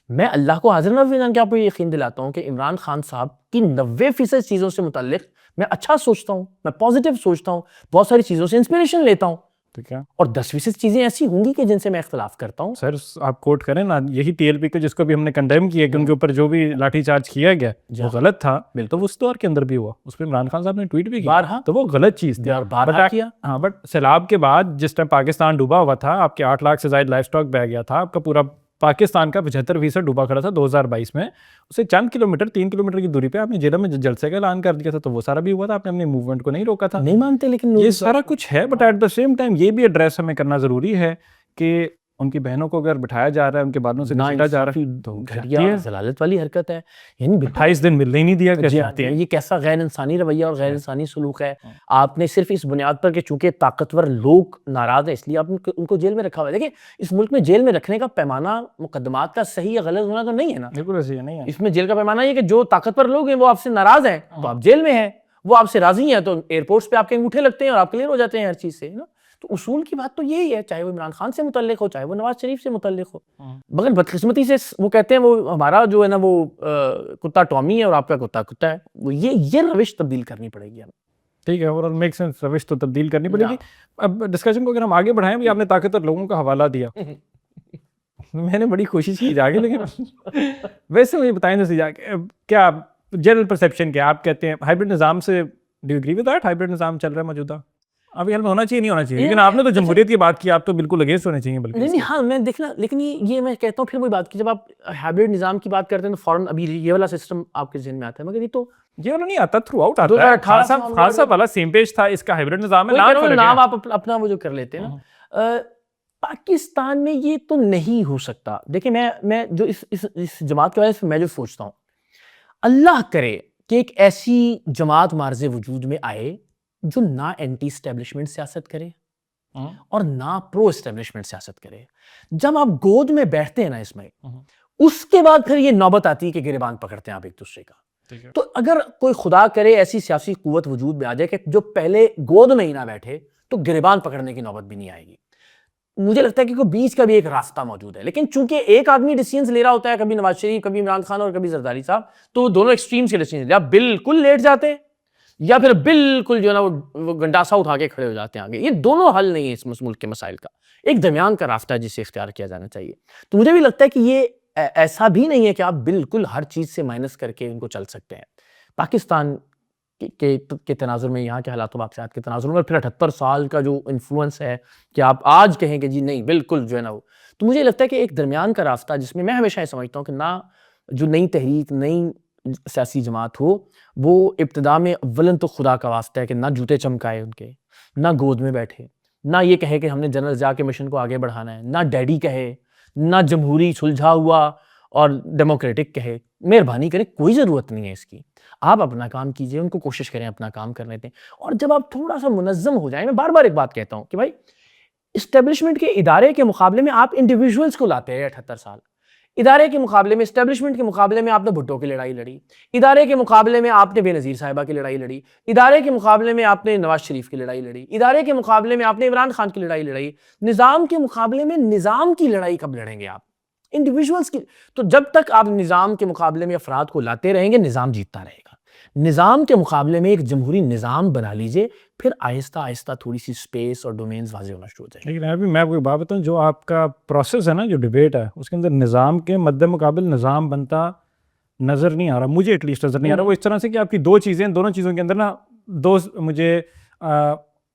میں اللہ کو حاضر نظر جان کے آپ کو یہ یقین دلاتا ہوں کہ عمران خان صاحب کی 90% چیزوں سے متعلق میں اچھا سوچتا ہوں, میں پازیٹیو سوچتا ہوں, بہت ساری چیزوں سے انسپریشن لیتا ہوں, اور 10% چیزیں ایسی ہوں گی کہ جن سے میں اختلاف کرتا ہوں. سر آپ کوٹ کریں نا یہی ٹی ایل پی کے جس کو بھی ہم نے کنڈیم کیا کہ ان کے اوپر جو بھی لاٹھی چارج کیا گیا وہ غلط تھا, تو اس دور کے اندر بھی ہوا, اس پہ عمران خان صاحب نے ٹویٹ بھی کیا, تو وہ غلط چیز تھی بارہا کیا. ہاں بٹ سیلاب کے بعد جس ٹائم پاکستان ڈوبا ہوا تھا, آپ کے 8 لاکھ سے زائد لائف سٹاک بہ گیا تھا, آپ کا پورا پاکستان کا 75% ڈوبا کھڑا تھا 2022 میں, اسے چند کلومیٹر 3 کلومیٹر کی دوری پہ آپ نے جیلم میں جلسے کا اعلان کر دیا تھا, تو وہ سارا بھی ہوا تھا, آپ نے اپنے موومنٹ کو نہیں روکا تھا. نہیں مانتے لیکن یہ سارا کچھ ہے, but at the same time یہ بھی ایڈریس ہمیں کرنا ضروری ہے کہ ان کی بہنوں کو اگر بٹھایا جا رہا ہے, ان کے بالوں سے گھسیٹا جا رہا ہے, تو گھٹیا ضلالت والی حرکت ہے. یعنی 28 دن ملنے ہی نہیں دیا کرتے ہیں. یہ کیسا غیر انسانی رویہ اور غیر انسانی سلوک ہے. آپ نے صرف اس بنیاد پر کہ چونکہ طاقتور لوگ ناراض ہیں اس لیے آپ ان کو جیل میں رکھا ہوا ہے. دیکھیں اس ملک میں جیل میں رکھنے کا پیمانہ مقدمات کا صحیح یا غلط ہونا تو نہیں ہے نا. بالکل ایسے نہیں ہے. اس میں جیل کا پیمانہ یہ کہ جو طاقتور لوگ ہیں وہ آپ سے ناراض ہیں تو آپ جیل میں ہیں, وہ آپ سے راضی ہیں تو ایئرپورٹس پہ آپ کے انگوٹھے لگتے ہیں اور آپ کلیئر ہو جاتے ہیں ہر چیز سے. تو اصول کی بات تو یہی ہے, چاہے وہ عمران خان سے متعلق ہو چاہے وہ نواز شریف سے متعلق ہو. مگر بدقسمتی سے وہ کہتے ہیں وہ ہمارا جو ہے نا وہ کتا ٹامی ہے اور آپ کا کتا کتا ہے, وہ یہ روش تبدیل کرنی پڑے گی ہمیں. ٹھیک ہے, اور میک سینس, روش تو تبدیل کرنی پڑے گی. اب ڈسکشن کو اگر ہم آگے بڑھائیں, بھی آپ نے طاقتور لوگوں کا حوالہ دیا, میں نے بڑی کوشش کی جا کے, لیکن ویسے مجھے بتائیں جیسے جا کے کیا جنرل پرسیپشن کیا آپ کہتے ہیں ہائبرڈ نظام سے, do you agree with that hybrid نظام چل رہا ہے موجودہ, ابھی حل میں ہونا چاہیے نہیں ہونا چاہیے, لیکن آپ نے تو جمہوریت کی بات کی, آپ تو بالکل اگینسٹ ہونے چاہیے. بلکہ نہیں ہاں میں دیکھنا, لیکن یہ میں کہتا ہوں پھر وہی بات کی, جب آپ ہائبرڈ نظام کی بات کرتے ہیں تو فوراً ابھی یہ والا سسٹم آپ کے ذہن میں آتا ہے, مگر یہ تو یہ والا نہیں آتا, تھرو آؤٹ آتا ہے. خان صاحب والا سیم پیج تھا, اس کا ہائبرڈ نظام ہے, نام آپ اپنا وہ جو کر لیتے ہیں نا. پاکستان میں یہ تو نہیں ہو سکتا. دیکھیں میں جو اس جماعت کی وجہ سے میں جو سوچتا ہوں, اللہ کرے کہ ایک ایسی جماعت مارز وجود میں آئے جو نہ اینٹی اسٹیبلشمنٹ سیاست کرے اور نہ پرو اسٹیبلشمنٹ سیاست کرے. جب آپ گود میں بیٹھتے ہیں نا اسماعیل, اس کے بعد پھر یہ نوبت آتی ہے کہ گریبان پکڑتے ہیں آپ ایک دوسرے کا. تو اگر کوئی خدا کرے ایسی سیاسی قوت وجود میں آ جائے کہ جو پہلے گود میں ہی نہ بیٹھے تو گریبان پکڑنے کی نوبت بھی نہیں آئے گی. مجھے لگتا ہے کہ کوئی بیچ کا بھی ایک راستہ موجود ہے, لیکن چونکہ ایک آدمی ڈیسیژنز لے رہا ہوتا ہے, کبھی نواز شریف, کبھی عمران خان اور کبھی زرداری صاحب, تو دونوں ایکسٹریمز کے ڈیسیژنز یا بالکل لیٹ جاتے ہیں یا پھر بالکل جو ہے نا وہ گنڈاسا اٹھا کے کھڑے ہو جاتے ہیں آگے. یہ دونوں حل نہیں ہے اس ملک کے مسائل کا, ایک درمیان کا راستہ ہے جسے اختیار کیا جانا چاہیے. تو مجھے بھی لگتا ہے کہ یہ ایسا بھی نہیں ہے کہ آپ بالکل ہر چیز سے مائنس کر کے ان کو چل سکتے ہیں. پاکستان کے تناظر میں, یہاں کے حالات و واقعات کے تناظر میں, پھر 78 سال کا جو انفلوئنس ہے کہ آپ آج کہیں کہ جی نہیں بالکل جو ہے نا وہ, تو مجھے لگتا ہے کہ ایک درمیان کا راستہ جس میں ہمیشہ یہ سمجھتا ہوں کہ نہ جو نئی تحریک, نئی سیاسی جماعت ہو, وہ ابتدا میں اولن تو خدا کا واسطہ ہے کہ نہ جوتے چمکائے ان کے, نہ گود میں بیٹھے, نہ یہ کہے کہ ہم نے جنرل ضیاء کے مشن کو آگے بڑھانا ہے, نہ ڈیڈی کہے, نہ جمہوری سلجھا ہوا اور ڈیموکریٹک کہے. مہربانی کریں, کوئی ضرورت نہیں ہے اس کی. آپ اپنا کام کیجئے, ان کو کوشش کریں اپنا کام کرنے دیں. اور جب آپ تھوڑا سا منظم ہو جائیں, میں بار بار ایک بات کہتا ہوں کہ بھائی اسٹیبلشمنٹ کے ادارے کے مقابلے میں آپ انڈیویجولز کو لاتے ہیں 78 سال. ادارے کے مقابلے میں, اسٹیبلشمنٹ کے مقابلے میں آپ نے بھٹو کی لڑائی لڑی, ادارے کے مقابلے میں آپ نے بے نظیر صاحبہ کی لڑائی لڑی, ادارے کے مقابلے میں آپ نے نواز شریف کی لڑائی لڑی, ادارے کے مقابلے میں آپ نے عمران خان کی لڑائی لڑی. نظام کے مقابلے میں نظام کی لڑائی کب لڑیں گے آپ؟ انڈیویجولز کی. تو جب تک آپ نظام کے مقابلے میں افراد کو لاتے رہیں گے, نظام جیتتا رہے گا. نظام کے مقابلے میں ایک جمہوری نظام بنا لیجئے, پھر آہستہ آہستہ تھوڑی سی سپیس اور ڈومینز واضح ہونا شروع ہو جائیں. لیکن ابھی میں آپ کو ایک بات بتاؤں, جو آپ کا پروسیس ہے نا, جو ڈبیٹ ہے, اس کے اندر نظام کے مد مقابل نظام بنتا نظر نہیں آ رہا, مجھے ایٹ لیسٹ نظر نہیں آ رہا. وہ اس طرح سے کہ آپ کی دو چیزیں, دونوں چیزوں کے اندر نا دو مجھے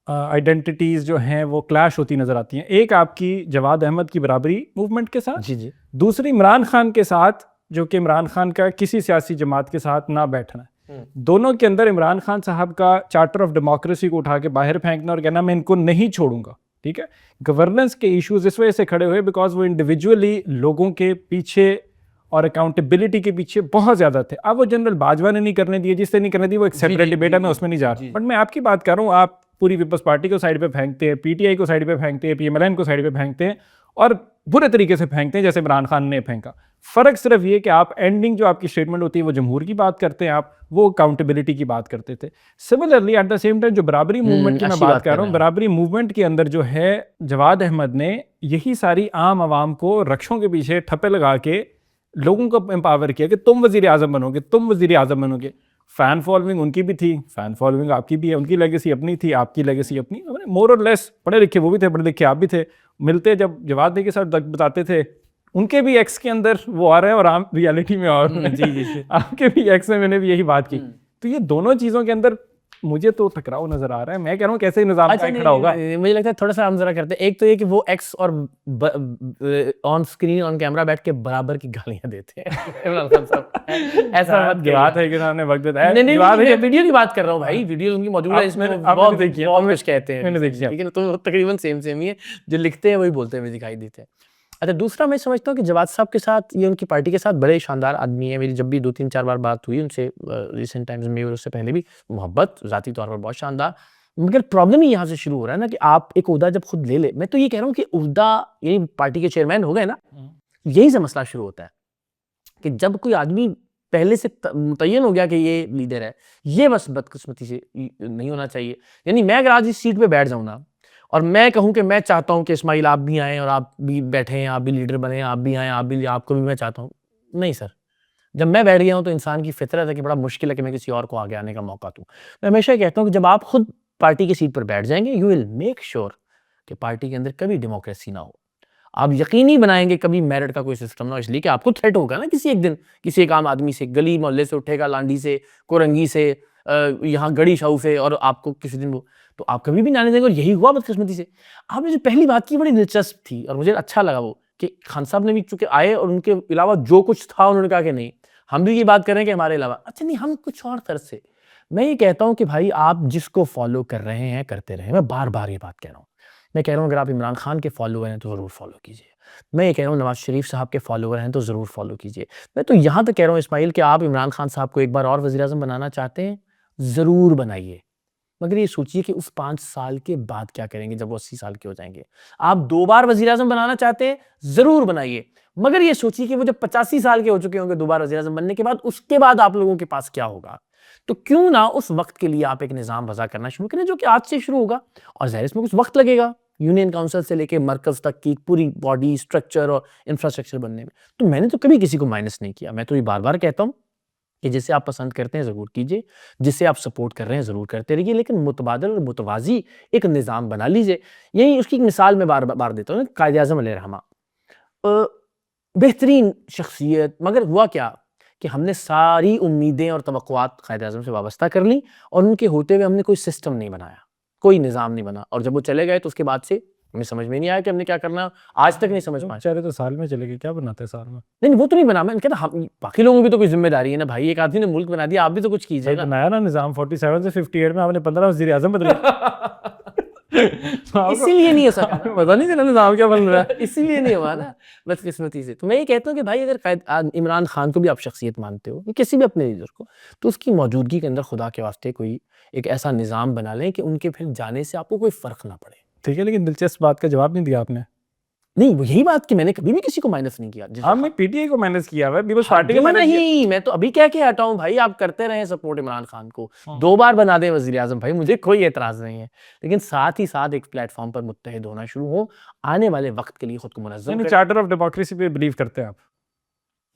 آئیڈینٹیٹیز جو ہیں وہ کلیش ہوتی نظر آتی ہیں. ایک آپ کی جواد احمد کی برابری موومنٹ کے ساتھ, جی, دوسری عمران خان کے ساتھ, جو کہ عمران خان کا کسی سیاسی جماعت کے ساتھ نہ بیٹھنا ہے. دونوں کے اندر عمران خان صاحب کا چارٹر آف ڈیموکریسی کو اٹھا کے باہر پھینکنا اور کہنا میں ان کو نہیں چھوڑوں گا. ٹھیک ہے, گورننس کے ایشوز اس وجہ سے کھڑے ہوئے بیکاز وہ انڈیویجولی لوگوں کے پیچھے اور اکاؤنٹیبلٹی کے پیچھے بہت زیادہ تھے. اب وہ جنرل باجوہ نے نہیں کرنے دیے, جس سے نہیں کرنے دی وہ ایک سیپریٹ ڈبیٹ ہے, میں اس میں نہیں جا رہا. بٹ میں آپ کی بات کر رہا ہوں, آپ پوری پیپلز پارٹی کو سائڈ پہ پھینکتے ہیں, پی ٹی آئی کو سائڈ پہ پھینکتے ہیں, پی ایم ایل این کو سائڈ پہ پھینکتے ہیں, اور برے طریقے سے پھینکتے ہیں جیسے عمران خان نے پھینکا. فرق صرف یہ کہ آپ اینڈنگ جو آپ کی اسٹیٹمنٹ ہوتی ہے وہ جمہور کی بات کرتے ہیں, آپ وہ اکاؤنٹیبلٹی کی بات کرتے تھے. Similarly at the same time جو برابری موومنٹ کی میں بات کر رہا ہوں, برابری موومنٹ کے اندر جو ہے جواد احمد نے یہی ساری عام عوام کو رکشوں کے پیچھے ٹھپے لگا کے لوگوں کو امپاور کیا کہ تم وزیر اعظم بنو گے, تم وزیر اعظم بنو گے. فین فالوئنگ ان کی بھی تھی, فین فالوئنگ آپ کی بھی ہے, ان کی لیگیسی اپنی تھی, آپ کی لیگیسی اپنی. مور اور لیس پڑھے لکھے وہ بھی تھے, پڑھے لکھے آپ بھی تھے. ملتے جب جواد بھائی کے ساتھ بتاتے تھے, ان کے بھی ایکس کے اندر وہ آ رہے ہیں اور عام ریالٹی میں اور آپ کے بھی ایکس میں میں نے بھی یہی بات کی. تو یہ دونوں چیزوں کے اندر مجھے تو ٹکراؤ نظر آ رہا ہے. میں کہہ رہا ہوں کیسے نظام کھڑا ہوگا. مجھے لگتا ہے تھوڑا سا ہم ذرا کرتے ہیں. ایک تو یہ کہ وہ ایکس اور آن اسکرین آن کیمرہ بیٹھ کے برابر کی گالیاں دیتے ہیں عمران خان صاحب. ایسا بات ہے کہ انہوں نے وقت بتایا. نہیں, ویڈیو کی بات کر رہا ہوں بھائی, ویڈیو ان کی موجود ہے, اس میں بہت کچھ کہتے ہیں, لیکن تو تقریباً سیم ہی ہے. جو لکھتے ہیں وہی بولتے ہوئے دکھائی دیتے ہیں. اچھا, دوسرا میں سمجھتا ہوں کہ جواد صاحب کے ساتھ, یہ ان کی پارٹی کے ساتھ بڑے شاندار آدمی ہیں. میری جب بھی 2-3-4 بار بات ہوئی ان سے ریسنٹ ٹائمز میں اور اس سے پہلے بھی, محبت ذاتی طور پر بہت شاندار. مگر پرابلم ہی یہاں سے شروع ہو رہا ہے نا کہ آپ ایک عہدہ جب خود لے لے, میں تو یہ کہہ رہا ہوں کہ عہدہ یعنی پارٹی کے چیئرمین ہو گئے نا, یہی سے مسئلہ شروع ہوتا ہے کہ جب کوئی آدمی پہلے سے متعین ہو گیا کہ یہ لیڈر ہے, یہ بس بدقسمتی سے نہیں ہونا چاہیے. یعنی میں اگر آج اس سیٹ پہ بیٹھ جاؤں نا اور میں کہوں کہ میں چاہتا ہوں کہ اسماعیل آپ بھی آئیں اور آپ بھی بیٹھیں, آپ بھی لیڈر بنیں, آپ بھی آئیں, آپ کو بھی میں چاہتا ہوں, نہیں سر. جب میں بیٹھ گیا ہوں تو انسان کی فطرت ہے کہ بڑا مشکل ہے کہ میں کسی اور کو آگے آنے کا موقع دوں. میں ہمیشہ کہتا ہوں کہ جب آپ خود پارٹی کی سیٹ پر بیٹھ جائیں گے, یو ول میک شیور کہ پارٹی کے اندر کبھی ڈیموکریسی نہ ہو. آپ یقینی بنائیں گے کبھی میرٹ کا کوئی سسٹم نہ ہو, اس لیے کہ آپ کو تھریٹ ہوگا نا کسی ایک دن, کسی ایک عام آدمی سے, گلی محلے سے اٹھے گا, لانڈی سے, کورنگی سے, یہاں گڑی شاہو سے, اور آپ کو کسی دن وہ, تو آپ کبھی بھی نہ دیں گے. اور یہی ہوا بدقسمتی سے. آپ نے جو پہلی بات کی بڑی دلچسپ تھی اور مجھے اچھا لگا وہ کہ خان صاحب نے بھی چونکہ آئے اور ان کے علاوہ جو کچھ تھا انہوں نے کہا کہ نہیں ہم بھی یہ بات کریں کہ ہمارے علاوہ, اچھا نہیں ہم کچھ اور طرز سے. میں یہ کہتا ہوں کہ بھائی آپ جس کو فالو کر رہے ہیں کرتے رہیں. میں بار بار یہ بات کہہ رہا ہوں میں کہہ رہا ہوں اگر آپ عمران خان کے فالوور ہیں تو ضرور فالو کیجیے. میں یہ کہہ رہا ہوں نواز شریف صاحب کے فالوور ہیں تو ضرور فالو کیجیے. میں تو یہاں تک کہہ رہا ہوں اسماعیل کہ آپ عمران خان صاحب کو ایک بار اور وزیر اعظم بنانا چاہتے ہیں ضرور بنائیے, مگر یہ سوچیے کہ اس 5 سال کے بعد کیا کریں گے جب وہ 80 سال کے ہو جائیں گے. آپ 2 بار وزیر اعظم بنانا چاہتے ہیں ضرور بنائیے, مگر یہ سوچیے کہ وہ جب 85 سال کے ہو چکے ہوں گے 2 بار وزیر اعظم بننے کے بعد, اس کے بعد آپ لوگوں کے پاس کیا ہوگا. تو کیوں نہ اس وقت کے لیے آپ ایک نظام وضع کرنا شروع کریں جو کہ آج سے شروع ہوگا, اور ظاہر اس میں کچھ وقت لگے گا یونین کاؤنسل سے لے کے مرکز تک کی پوری باڈی اسٹرکچر اور انفراسٹرکچر بننے میں. تو میں نے تو کبھی کسی کو مائنس نہیں کیا, میں تو یہ بار بار کہتا ہوں کہ جسے آپ پسند کرتے ہیں ضرور کیجئے, جسے آپ سپورٹ کر رہے ہیں ضرور کرتے رہیے, لیکن متبادل اور متوازی ایک نظام بنا لیجئے. یہی اس کی ایک مثال میں بار بار دیتا ہوں, قائد اعظم علیہ الرحمہ بہترین شخصیت, مگر ہوا کیا کہ ہم نے ساری امیدیں اور توقعات قائد اعظم سے وابستہ کر لیں, اور ان کے ہوتے ہوئے ہم نے کوئی سسٹم نہیں بنایا, کوئی نظام نہیں بنا, اور جب وہ چلے گئے تو اس کے بعد سے ہمیں سمجھ میں نہیں آیا کہ ہم نے کیا کرنا, آج تک نہیں سمجھ پائے. چارے تو سال میں چلے گئے, کیا بناتے ہیں سال میں؟ نہیں وہ تو نہیں بنا, میں کہتا باقی لوگوں کی تو کوئی ذمہ داری ہے نا بھائی, ایک آدمی نے ملک بنا دیا, آپ بھی تو کچھ کیجیے گا. بنایا نا نظام 47 سے 58 میں آپ نے 15 وزیر اعظم بدلے. اسی لیے نہیں ہو سکا, پتا نہیں چلا نظام کیا بن رہا ہے. اسی لیے نہیں ہوا نا بدقسمتی سے. تو میں یہ کہتا ہوں کہ بھائی اگر عمران خان کو بھی آپ شخصیت مانتے ہو, کسی بھی اپنے لیڈر کو, تو اس کی موجودگی کے اندر خدا کے واسطے کوئی ایک ایسا نظام بنا لیں کہ ان کے پھر جانے سے آپ کو کوئی فرق نہ پڑے. ٹھیک ہے, لیکن دلچسپ بات کا جواب نہیں دیا آپ نے. نہیں وہ یہی بات کہ میں نے کبھی بھی کسی کو مائنس نہیں کیا. آپ نے پی ٹی آئی کو مائنس کیا ہوا ہے, پیپلز پارٹی کو مائنس نہیں, میں تو ابھی کہہ کے ہٹا ہوں بھائی, آپ کرتے رہیں سپورٹ عمران خان کو, 2 بار بنا دیں وزیر اعظم, بھائی مجھے کوئی اعتراض نہیں ہے, لیکن ساتھ ہی ساتھ ایک پلیٹ فارم پر متحد ہونا شروع ہو, آنے والے وقت کے لیے خود کو منظم یعنی چارٹر آف ڈیموکریسی پہ بلیو کرتے ہیں آپ؟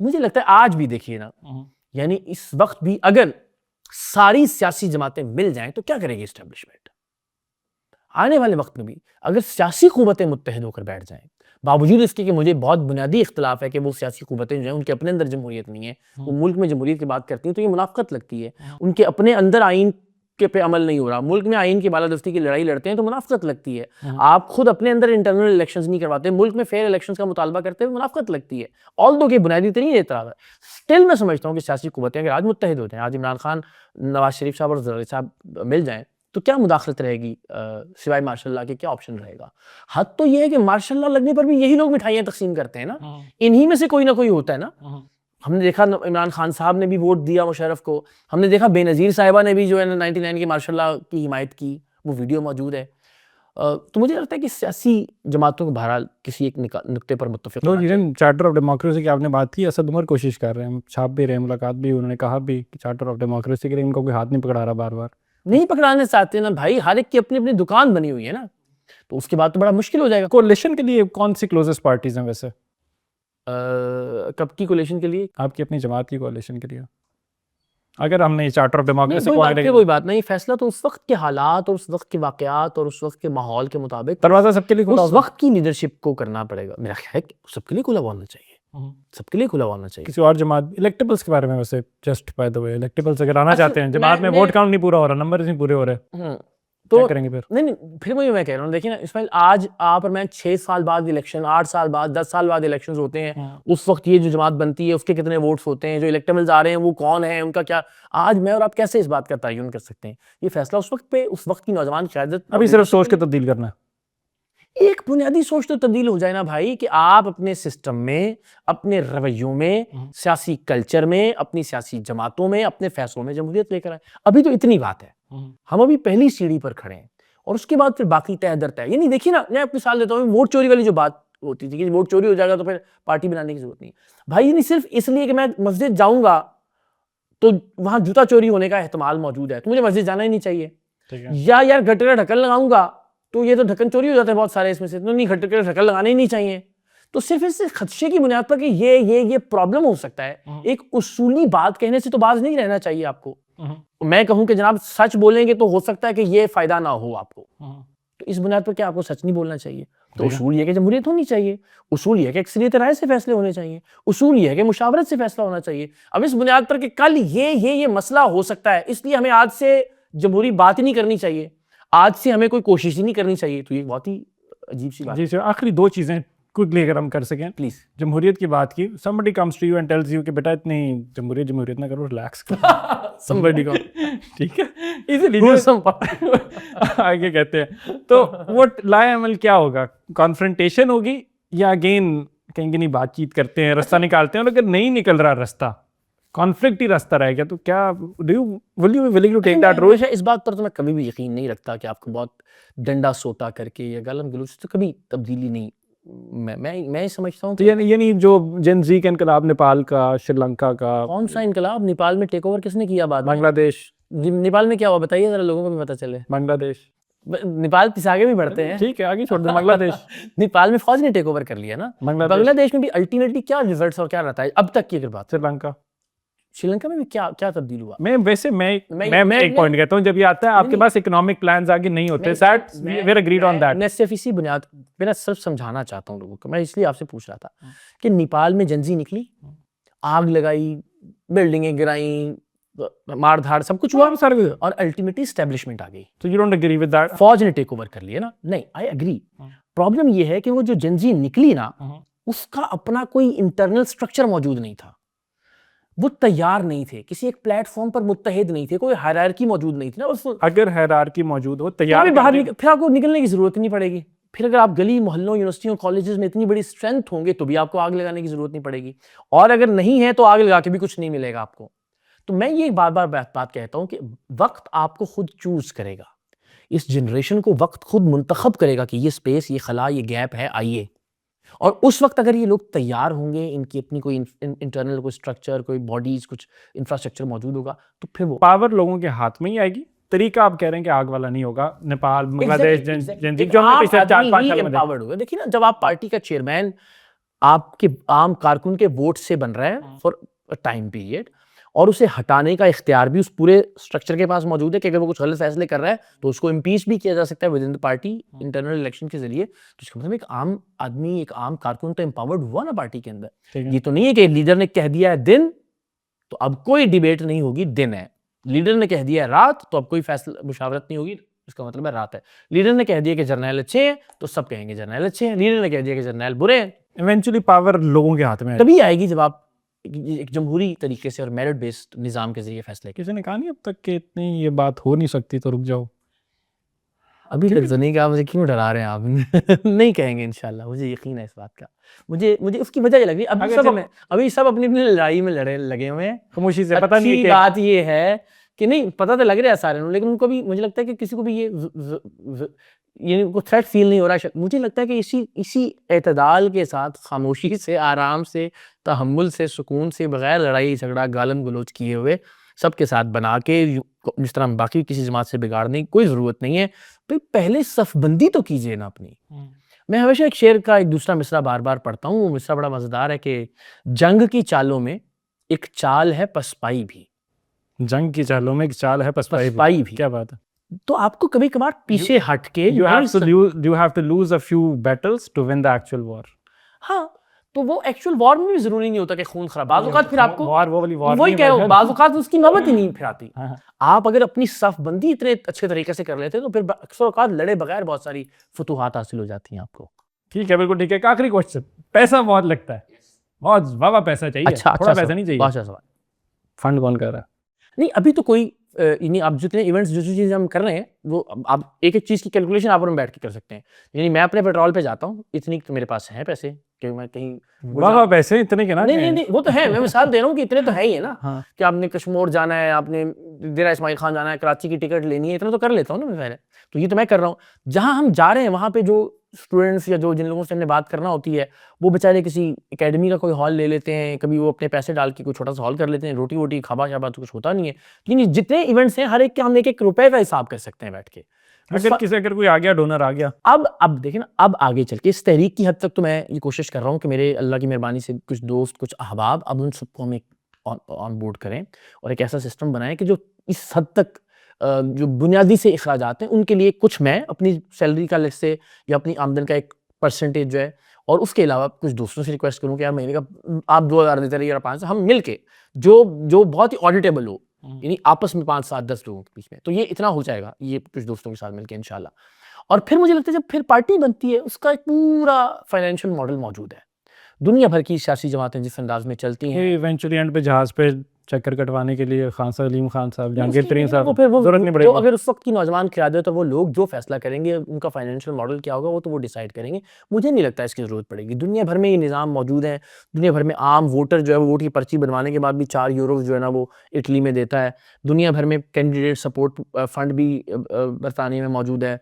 مجھے لگتا ہے آج بھی دیکھیے نا, یعنی اس وقت بھی اگر ساری سیاسی جماعتیں مل جائیں تو کیا کرے گی اسٹیبلشمنٹ. آنے والے وقت میں بھی اگر سیاسی قوتیں متحد ہو کر بیٹھ جائیں, باوجود اس کے کہ مجھے بہت بنیادی اختلاف ہے کہ وہ سیاسی قوتیں جو ہیں ان کے اپنے اندر جمہوریت نہیں ہے, وہ ملک میں جمہوریت کی بات کرتی ہیں تو یہ منافقت لگتی ہے. ان کے اپنے اندر آئین کے پہ عمل نہیں ہو رہا, ملک میں آئین کی بالادستی کی لڑائی لڑتے ہیں تو منافقت لگتی ہے. آپ خود اپنے اندر انٹرنل الیکشنز نہیں کرواتے, ملک میں فیئر الیکشنز کا مطالبہ کرتے ہوئے منافقت لگتی ہے. آلدو کہ بنیادی ترین اعتراض ہے, اسٹل میں سمجھتا ہوں کہ سیاسی قوتیں اگر آج متحد ہو جائیں, آج عمران خان, نواز شریف صاحب اور زرعی صاحب مل جائیں, تو کیا مداخلت رہے گی سوائے ماشاء اللہ کے, کیا آپشن رہے گا. حد تو یہ ہے کہ ماشاء اللہ لگنے پر بھی یہی لوگ مٹھائیاں تقسیم کرتے ہیں نا, انہی میں سے کوئی نہ کوئی ہوتا ہے نا. ہم نے دیکھا عمران خان صاحب نے بھی ووٹ دیا مشرف کو, ہم نے دیکھا بے نظیر صاحبہ نے بھی جو ہے 99 کی ماشاء اللہ کی حمایت کی, وہ ویڈیو موجود ہے. تو مجھے لگتا ہے کہ سیاسی جماعتوں کو بہرحال کسی ایک نقطے پر متفق ہونا چاہیے. چارٹر آف ڈیموکریسی کی آپ نے بات کی, اسد عمر کوشش کر رہے ہیں, چھاپ بھی رہے ہیں, ملاقات بھی, انہوں نے کہا بھی کہ چارٹر آف ڈیموکریسی کے لیے ان کو کوئی ہاتھ نہیں پکڑا رہا بار بار. نہیں پکڑانے چاہتے نا بھائی, ہر ایک کی اپنی اپنی دکان بنی ہوئی ہے نا, تو اس کے بعد تو بڑا مشکل ہو جائے گا. کولیشن کے لیے کون سی کلوزسٹ پارٹیز ہیں ویسے؟ کب کی کولیشن کے لیے؟ آپ کی اپنی جماعت کی کولیشن کے لیے, اگر ہم نے چارٹر آف ڈیموکریسی کو کوئی بات نہیں, فیصلہ تو اس وقت کے حالات اور اس وقت کے واقعات اور اس وقت کے ماحول کے مطابق دروازہ سب کے لیے کھلا اس وقت کی لیڈرشپ کو کرنا پڑے گا. میرا خیال ہے کہ سب کے لیے کھلا ہونا چاہیے, سب کے لیے کھلا ہونا چاہیے. کسی اور جماعت الیکٹیبلس کے بارے میں ویسے just by the way, electables اگر آنا چاہتے ہیں, جماعت میں ووٹ کاؤنٹ نہیں پورا ہو رہا, نمبر نہیں پورے ہو رہے, تو کریں گے پھر؟ نہیں پھر میں کہہ رہا ہوں, دیکھیں نا اسماعیل, آج آپ اور میں 6 سال بعد الیکشن, 8 سال بعد, 10 سال بعد الیکشنز ہوتے ہیں, اس وقت یہ جو جماعت بنتی ہے اس کے کتنے ووٹس ہوتے ہیں, جو الیکٹیبلز آ رہے ہیں وہ کون ہیں, ان کا کیا, آج میں اور آپ کیسے اس بات کا تعین کر سکتے ہیں؟ یہ فیصلہ اس وقت پہ, اس وقت کی نوجوان قیادت. ابھی صرف سوچ کے تبدیل کرنا ہے. ایک بنیادی سوچ تو تبدیل ہو جائے نا بھائی, کہ آپ اپنے سسٹم میں, اپنے رویوں میں, سیاسی کلچر میں, اپنی سیاسی جماعتوں میں, اپنے فیصلوں میں جمہوریت لے کر آئیں. ابھی تو اتنی بات ہے, ہم ابھی پہلی سیڑھی پر کھڑے ہیں, اور اس کے بعد پھر باقی طے در طے. یعنی دیکھیے نا, میں آپ مثال دیتا ہوں, ووٹ چوری والی جو بات ہوتی تھی کہ ووٹ چوری ہو جائے گا تو پھر پارٹی بنانے کی ضرورت نہیں بھائی. یعنی صرف اس لیے کہ میں مسجد جاؤں گا تو وہاں جوتا چوری ہونے کا احتمال موجود ہے, تو مجھے مسجد جانا ہی نہیں چاہیے. یا یار گٹر کا ڈھکن لگاؤں گا تو یہ تو ڈھکن چوری ہو جاتے ہیں بہت سارے اس میں سے, تو نہیں گٹر کے ڈھکن لگانے ہی نہیں چاہیے. تو صرف اس خدشے کی بنیاد پر کہ یہ پرابلم ہو سکتا ہے, ایک اصولی بات کہنے سے تو باز نہیں رہنا چاہیے آپ کو. میں کہوں کہ جناب سچ بولیں گے تو ہو سکتا ہے کہ یہ فائدہ نہ ہو آپ کو, تو اس بنیاد پر کیا آپ کو سچ نہیں بولنا چاہیے؟ تو اصول یہ کہ جمہوریت ہونی چاہیے, اصول یہ کہ اکثریت رائے سے فیصلے ہونے چاہیے, اصول یہ کہ مشاورت سے فیصلہ ہونا چاہیے. اب اس بنیاد پر کہ کل یہ مسئلہ ہو سکتا ہے, اس لیے ہمیں آج سے جمہوری بات ہی نہیں کرنی چاہیے, آج سے ہمیں کوئی کوشش ہی نہیں کرنی چاہیے, تو یہ بہت ہی عجیب سی بات ہے. جی سر, آخری 2 چیزیں کوئکلی اگر ہم کر سکیں پلیز. جمہوریت کی بات کی, somebody comes to you and tells you کہ بیٹا اتنی جمہوریت نہ کرو, ریلیکس کرو. somebody کو ٹھیک ہے ایزیلی آگے کہتے ہیں. تو وہ لائے عمل کیا ہوگا, کانفرنٹیشن ہوگی یا اگین کہیں گے نہیں بات چیت کرتے ہیں, رستہ نکالتے ہیں, اور اگر نہیں نکل رہا رستہ, کانفلکٹ ہی راستہ رہ گیا, تو کیا will you be willing to take that road؟ اس بات پر تو میں کبھی بھی یقین نہیں رکھتا کہ آپ کو بہت ڈنڈا سوتا کر کے یا گالم گلوچ سے کبھی تبدیلی نہیں. میں سمجھتا ہوں تو یعنی جو جن زی کا انقلاب نیپال کا, شری لنکا کا, کون سا انقلاب نیپال میں ٹیک اوور کس نے کیا؟ بعد بنگلہ دیش, نیپال میں کیا ہوا بتائیے ذرا, لوگوں کو بھی پتہ چلے. بنگلہ دیش, نیپال پس آگے بھی بڑھتے ہیں, ٹھیک ہے آگے چھوڑ دیں. بنگلہ دیش, نیپال میں فوج نے ٹیک اوور کر لیا نا. بنگلہ دیش میں بھی الٹیمیٹلی کیا ریزلٹس اور کیا رہتا ہے اب تک کی اگر بات؟ سری لنکا میں بھی کیا تبدیل ہوا؟ میں ایک پوائنٹ کہتا ہوں, جب یہ آتا ہے آپ کے پاس اکنامک پلانز آگے نہیں ہوتے, we're agreed on that. میں صرف اسی بنیاد پہ صرف سمجھانا چاہتا ہوں لوگوں کو, میں اس لیے آپ سے پوچھ رہا تھا کہ نیپال میں جنزی نکلی, آگ لگائی, بلڈنگیں گرائیں, مار دھاڑ سب کچھ ہوا, اور الٹیمیٹلی اسٹیبلشمنٹ آ گئی. So you don't agree with that? فوج نے ٹیک اوور کر لیا نا. نہیں, آئی اگری. پرابلم یہ ہے کہ وہ جو جنزی نکلی نا, اس کا اپنا کوئی انٹرنل اسٹرکچر موجود نہیں تھا, وہ تیار نہیں تھے, کسی ایک پلیٹ فارم پر متحد نہیں تھے, کوئی ہائرارکی موجود نہیں تھی نا. اگر ہائرارکی موجود ہو تیار باہر پھر آپ کو نکلنے کی ضرورت نہیں پڑے گی. پھر اگر آپ گلی محلوں یونیورسٹیوں کالجز میں اتنی بڑی اسٹرینتھ ہوں گے تو بھی آپ کو آگ لگانے کی ضرورت نہیں پڑے گی, اور اگر نہیں ہے تو آگ لگا کے بھی کچھ نہیں ملے گا آپ کو. تو میں یہ بار بار بات کہتا ہوں کہ وقت آپ کو خود چوز کرے گا, اس جنریشن کو وقت خود منتخب کرے گا کہ یہ اسپیس, یہ خلا, یہ گیپ ہے, آئیے. اور اس وقت اگر یہ لوگ تیار ہوں گے, ان کی اپنی کوئی انٹرنل کوئی اسٹرکچر, کوئی باڈیز, کچھ انفراسٹرکچر موجود ہوگا, تو پھر وہ پاور لوگوں کے ہاتھ میں ہی آئے گی. طریقہ آپ کہہ رہے ہیں کہ آگ والا نہیں ہوگا. نیپال, بنگلہ دیش, جو ہم نے پچھلے 4-5 سال میں دیکھا. دیکھیے نا, جب آپ پارٹی کا چیئرمین آپ کے عام کارکن کے ووٹ سے بن رہا ہے فار ٹائم پیریڈ, اور اسے ہٹانے کا اختیار بھی اس پورے اسٹرکچر کے پاس موجود ہے کہ اگر وہ کچھ غلط فیصلے کر رہا ہے تو اس کو امپیچ بھی کیا جا سکتا ہے with in the party internal election کے ذریعے. تو اس کا مطلب ایک عام آدمی, ایک عام کارکن تو امپاورڈ ہوا نا پارٹی کے اندر. یہ تو نہیں ہے کہ لیڈر نے کہہ دیا ہے دن تو اب کوئی ڈیبیٹ نہیں ہوگی, دن ہے. لیڈر نے کہہ دیا ہے رات تو اب کوئی فیصلہ مشاورت نہیں ہوگی, اس کا مطلب ہے رات ہے. لیڈر نے کہہ دیا کہ جرنیل اچھے ہیں تو سب کہیں گے جرنیل اچھے ہیں. لیڈر نے کہہ دیا کہ جرنیل برے ہیں. ایونچولی پاور لوگوں کے ہاتھ میں تبھی آئے گی جب آپ ایک جمہوری طریقے سے اور میرٹ بیسڈ نظام کے ذریعے فیصلے. کسی نے کہا نہیں اب تک کہ اتنی یہ بات ہو نہیں سکتی تو رک جاؤ؟ ابھی تک تو نہیں کہا. مجھے کیوں ڈرا رہے ہیں آپ؟ نہیں کہیں گے انشاءاللہ, مجھے یقین ہے اس بات کا. مجھے اس کی وجہ یہ لگ رہی ہے ابھی سب اپنی اپنی لڑائی میں لگے ہوئے ہیں خاموشی سے. پتہ نہیں, بات یہ ہے کہ نہیں پتہ تو لگ رہا ہے سارے لوگ, لیکن ان کو بھی مجھے لگتا ہے کہ کسی کو بھی یہ کو تھریٹ فیل نہیں ہو رہا ہے. مجھے لگتا ہے کہ اسی اعتدال کے ساتھ, خاموشی سے, آرام سے, تحمل سے, سکون سے, بغیر لڑائی جھگڑا گالم گلوچ کیے ہوئے, سب کے ساتھ بنا کے, جس طرح باقی کسی جماعت سے بگاڑنے کی کوئی ضرورت نہیں ہے. پہلے صف بندی تو کیجیے نا اپنی. میں ہمیشہ ایک شعر کا ایک دوسرا مصرع بار بار پڑھتا ہوں, وہ مصرع بڑا مزیدار ہے کہ جنگ کی چالوں میں ایک چال ہے پسپائی بھی. جنگ کی چالوں میں ایک چال ہے پسپائی بھی. کیا بات ہے. تو آپ کو کبھی کبھار پیچھے ہٹ کے you have to lose a few battles to win the actual war. ہاں, تو وہ ایکچوئل وار میں بھی ضروری نہیں ہوتا کہ خون خراب. بعض اوقات پھر آپ کو وہی کہو, بعض اوقات اس کی نوبت ہی نہیں پھر آتی. آپ اگر اپنی صف بندی اتنے اچھے طریقے سے کر لیتے تو پھر اکثر اوقات لڑے بغیر بہت ساری فتوحات حاصل ہو جاتی ہیں آپ کو. ٹھیک ہے, بالکل ٹھیک ہے. آخری کوشچن, پیسہ بہت لگتا ہے, بہت واہ پیسہ چاہیے, تھوڑا پیسہ نہیں چاہیے. بہت سوال. فنڈ کون کر رہا ہے؟ نہیں ابھی تو کوئی یعنی آپ جتنے ایونٹس جو چیزیں ہم کر رہے ہیں وہ آپ ایک ایک چیز کی کیلکولیشن آپ اور ہم بیٹھ کے کر سکتے ہیں. یعنی میں اپنے پیٹرول پہ جاتا ہوں, اتنی تو میرے پاس ہیں پیسے کہ میں کہیں واہ پیسے اتنے کے نا. نہیں وہ تو ہے, میں مثال دے رہا ہوں کہ اتنے تو ہے ہی ہے نا, کہ آپ نے کشمور جانا ہے, آپ نے ڈیرہ اسماعیل خان جانا ہے, کراچی کی ٹکٹ لینی ہے, اتنا تو کر لیتا ہوں نا میں پہلے. تو یہ تو میں کر رہا ہوں. جہاں ہم جا رہے ہیں وہاں پہ جو اسٹوڈنٹس یا جو جن لوگوں سے ہم نے بات کرنا ہوتی ہے وہ بیچارے کسی اکیڈمی کا کوئی ہال لے لیتے ہیں, کبھی وہ اپنے پیسے ڈال کے کوئی چھوٹا سا ہال کر لیتے ہیں, روٹی ووٹی کھابا شابا تو کچھ ہوتا نہیں ہے. یعنی جتنے ایونٹس ہیں ہر ایک کے ہم ایک روپے کا حساب کر سکتے ہیں بیٹھ کے. اگر کوئی آ گیا, ڈونر آ گیا, اب دیکھیں نا, اب آگے چل کے اس تحریک کی حد تک تو میں یہ کوشش کر رہا ہوں کہ میرے اللہ کی مہربانی سے کچھ دوست, کچھ احباب, اب ان سب کو ہم ایک آن بورڈ کریں اور ایک ایسا سسٹم بنائیں کہ جو اس حد تک جو بنیادی سے اخراجات ہیں ان کے لیے کچھ میں اپنی سیلری کا لسٹ سے یا اپنی آمدن کا ایک پرسنٹیج جو ہے, اور اس کے علاوہ کچھ دوستوں سے ریکویسٹ کروں کہ یار مہینے کا آپ 2000 دیتے رہیے یا 500, ہم مل کے جو بہت ہی آڈیٹیبل ہو, یعنی آپس میں 5 7 10 لوگوں کے بیچ میں, تو یہ اتنا ہو جائے گا یہ کچھ دوستوں کے ساتھ مل کے انشاءاللہ. اور پھر مجھے لگتا ہے جب پھر پارٹی بنتی ہے اس کا ایک پورا فائنینشیل ماڈل موجود ہے. دنیا بھر کی سیاسی جماعتیں جس انداز میں چلتی ہیں, ایونچولی اینڈ پہ جہاز پہ چکر کٹوانے کے لیے خان سلیم خان صاحب, جہانگیر ترین صاحب, وہ ضرورت نہیں پڑے جو گی. اگر اس وقت کی نوجوان قیادت اور وہ لوگ جو فیصلہ کریں گے ان کا فائنینشیل ماڈل کیا ہوگا وہ تو وہ ڈیسائیڈ کریں گے. مجھے نہیں لگتا اس کی ضرورت پڑے گی. دنیا بھر میں یہ نظام موجود ہے. دنیا بھر میں عام ووٹر جو ہے وہ ووٹ کی پرچی بنوانے کے بعد بھی 4 یورو جو ہے نا وہ اٹلی میں دیتا ہے. دنیا بھر میں کینڈیڈیٹ سپورٹ فنڈ بھی برطانیہ میں موجود ہے.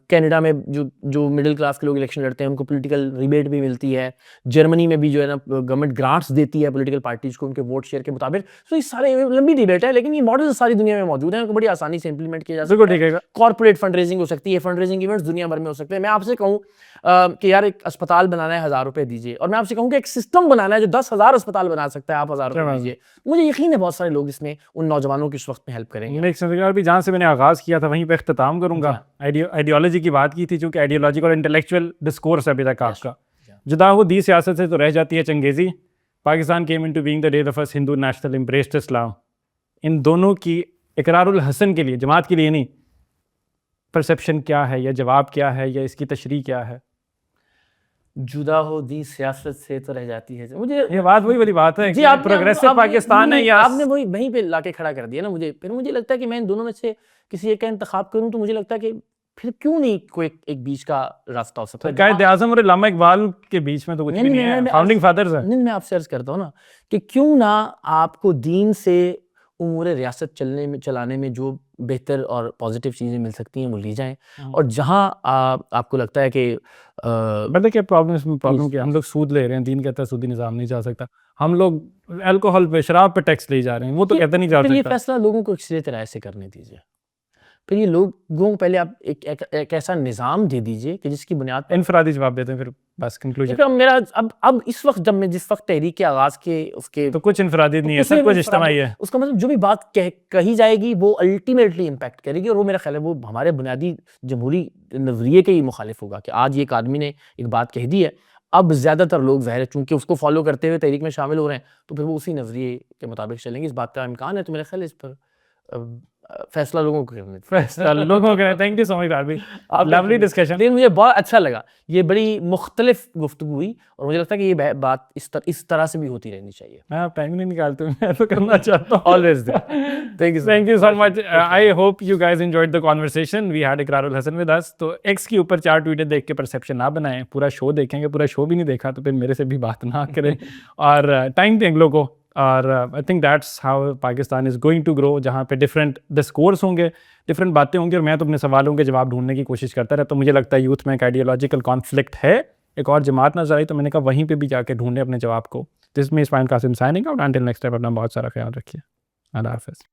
کینیڈا میں جو مڈل کلاس کے لوگ الیکشن لڑتے ہیں ان کو پولیٹیکل ریبیٹ بھی ملتی ہے. جرمنی میں بھی جو ہے نا گورنمنٹ گرانٹس دیتی ہے پولیٹیکل پارٹیز کو ان کے ووٹ شیئر کے مطابق. تو یہ سارے لمبی ڈیبیٹ ہے لیکن یہ ماڈل ساری دنیا میں موجود ہیں, بڑی آسانی سے امپلیمنٹ کیا جا سکتا ہے. کارپوریٹ فنڈ ریزنگ ہو سکتی ہے, فنڈ ریزنگ ایونٹس دنیا بھر میں ہو سکتے ہیں. میں آپ سے کہوں کہ یار ایک اسپتال بنانا ہے 1000 روپے دیجیے, اور میں آپ سے کہوں کہ ایک سسٹم بنانا ہے جو 10,000 اسپتال بنا سکتا ہے, آپ 1000 روپے دیجیے. مجھے یقین ہے بہت سارے لوگ اس میں ان نوجوانوں کی اس وقت میں ہیلپ کریں گے. بھی جہاں سے میں نے آغاز کیا تھا وہیں پہ اختتام کروں گا. آئیڈیالوجی کی بات کی تھی, چونکہ آئیڈیالوجیکل اور انٹلیکچوئل ڈسکورس ابھی تک آپ کا جدا ہو دی سیاست سے تو رہ جاتی ہے changezi. Pakistan came into being the day the first Hindu national embraced Islam. ان دونوں کی اقرار الحسن کے لیے, جماعت کے لیے نہیں, پرسیپشن کیا ہے یا جواب کیا ہے یا اس کی تشریح کیا ہے؟ جدا ہو دی سیاست سے تو رہ جاتی ہے. مجھے یہ بات وہی والی بات ہے جی, کہ پروگریسو پاکستان ہے یا آپ نے وہیں پہ لا کے کھڑا کر دیا نا مجھے. پھر مجھے لگتا ہے کہ میں ان دونوں میں سے کسی ایک کا انتخاب کروں تو مجھے لگتا ہے کہ پھر کیوں نہیں کوئی ایک بیچ کا راستہ ہو سکتا ہے. قائد اعظم اور علامہ اقبال کے بیچ میں تو کچھ بھی نہیں ہے, فاؤنڈنگ فادرز ہیں. نہیں, میں آپ سے عرض کرتا ہوں نا کہ کیوں نہ آپ کو دین سے امور ریاست چلانے میں جو بہتر اور پازیٹیو چیزیں مل سکتی ہیں وہ لی جائیں, اور جہاں آپ کو لگتا ہے کہ مطلب کیا پرابلم کیا, ہم لوگ سود لے رہے ہیں, دین کہتا ہے سودی نظام نہیں جا سکتا. ہم لوگ الکوہل پہ, شراب پہ ٹیکس لے جا رہے ہیں, وہ تو کہتے نہیں جا سکتا. یہ فیصلہ لوگوں کو ایک سیدھے طرح سے کرنے دیجیے. پھر یہ لوگوں کو پہلے آپ ایک ایسا نظام دے دیجیے کہ جس کی بنیاد پر انفرادی جواب دیتے ہیں. پھر بس کنکلوژن میرا اب اس وقت جب میں جس وقت تحریک کے آغاز کے اس کے تو کچھ انفرادی نہیں ہے, سب کچھ اجتماعی ہے. اس کا مطلب جو بھی بات کہی جائے گی وہ الٹیمیٹلی امپیکٹ کرے گی, اور وہ میرا خیال ہے وہ ہمارے بنیادی جمہوری نظریے کے ہی مخالف ہوگا. کہ آج ایک آدمی نے ایک بات کہہ دی ہے, اب زیادہ تر لوگ ظاہر ہے چونکہ اس کو فالو کرتے ہوئے تحریک میں شامل ہو رہے ہیں تو پھر وہ اسی نظریے کے مطابق چلیں گے. اس بات کا امکان ہے, تو میرا خیال ہے اس پر فیصلہ لوگوں کو کرنا چاہیے. Thank you so much Rabi, lovely discussion. لیکن مجھے بہت اچھا لگا, یہ بڑی مختلف گفتگو ہوئی, اور مجھے لگتا ہے کہ یہ بات اس طرح سے بھی ہوتی رہنی چاہیے. میں ٹائم نہیں نکالتے, میں تو کرنا چاہتا ہوں always. Thank you so much. I hope you guys enjoyed the conversation. We had Iqrar ul-Hassan with us. تو ایکس کے اوپر 4 ٹویٹیں دیکھ کے پرسیپشن نہ بنائیں, پورا شو دیکھیں گے. پورا شو بھی نہیں دیکھا تو پھر میرے سے بھی بات نہ کریں, اور ٹائم دیں اگلوں کو. اور I think that's how Pakistan is going to grow, جہاں پہ ڈفرینٹ ڈسکورس ہوں گے, ڈفرینٹ باتیں ہوں گی, اور میں تو اپنے سوالوں کے جواب ڈھونڈنے کی کوشش کرتا رہتا. تو مجھے لگتا ہے یوتھ میں ایک آئیڈیالوجیکل کانفلکٹ ہے, ایک اور جماعت نظر آئی, تو میں نے کہا وہیں پہ بھی جا کے ڈھونڈے اپنے جواب کو. دس میں Ismail Qasim signing out. Until next time اپنا بہت سارا خیال رکھیے. اللہ حافظ.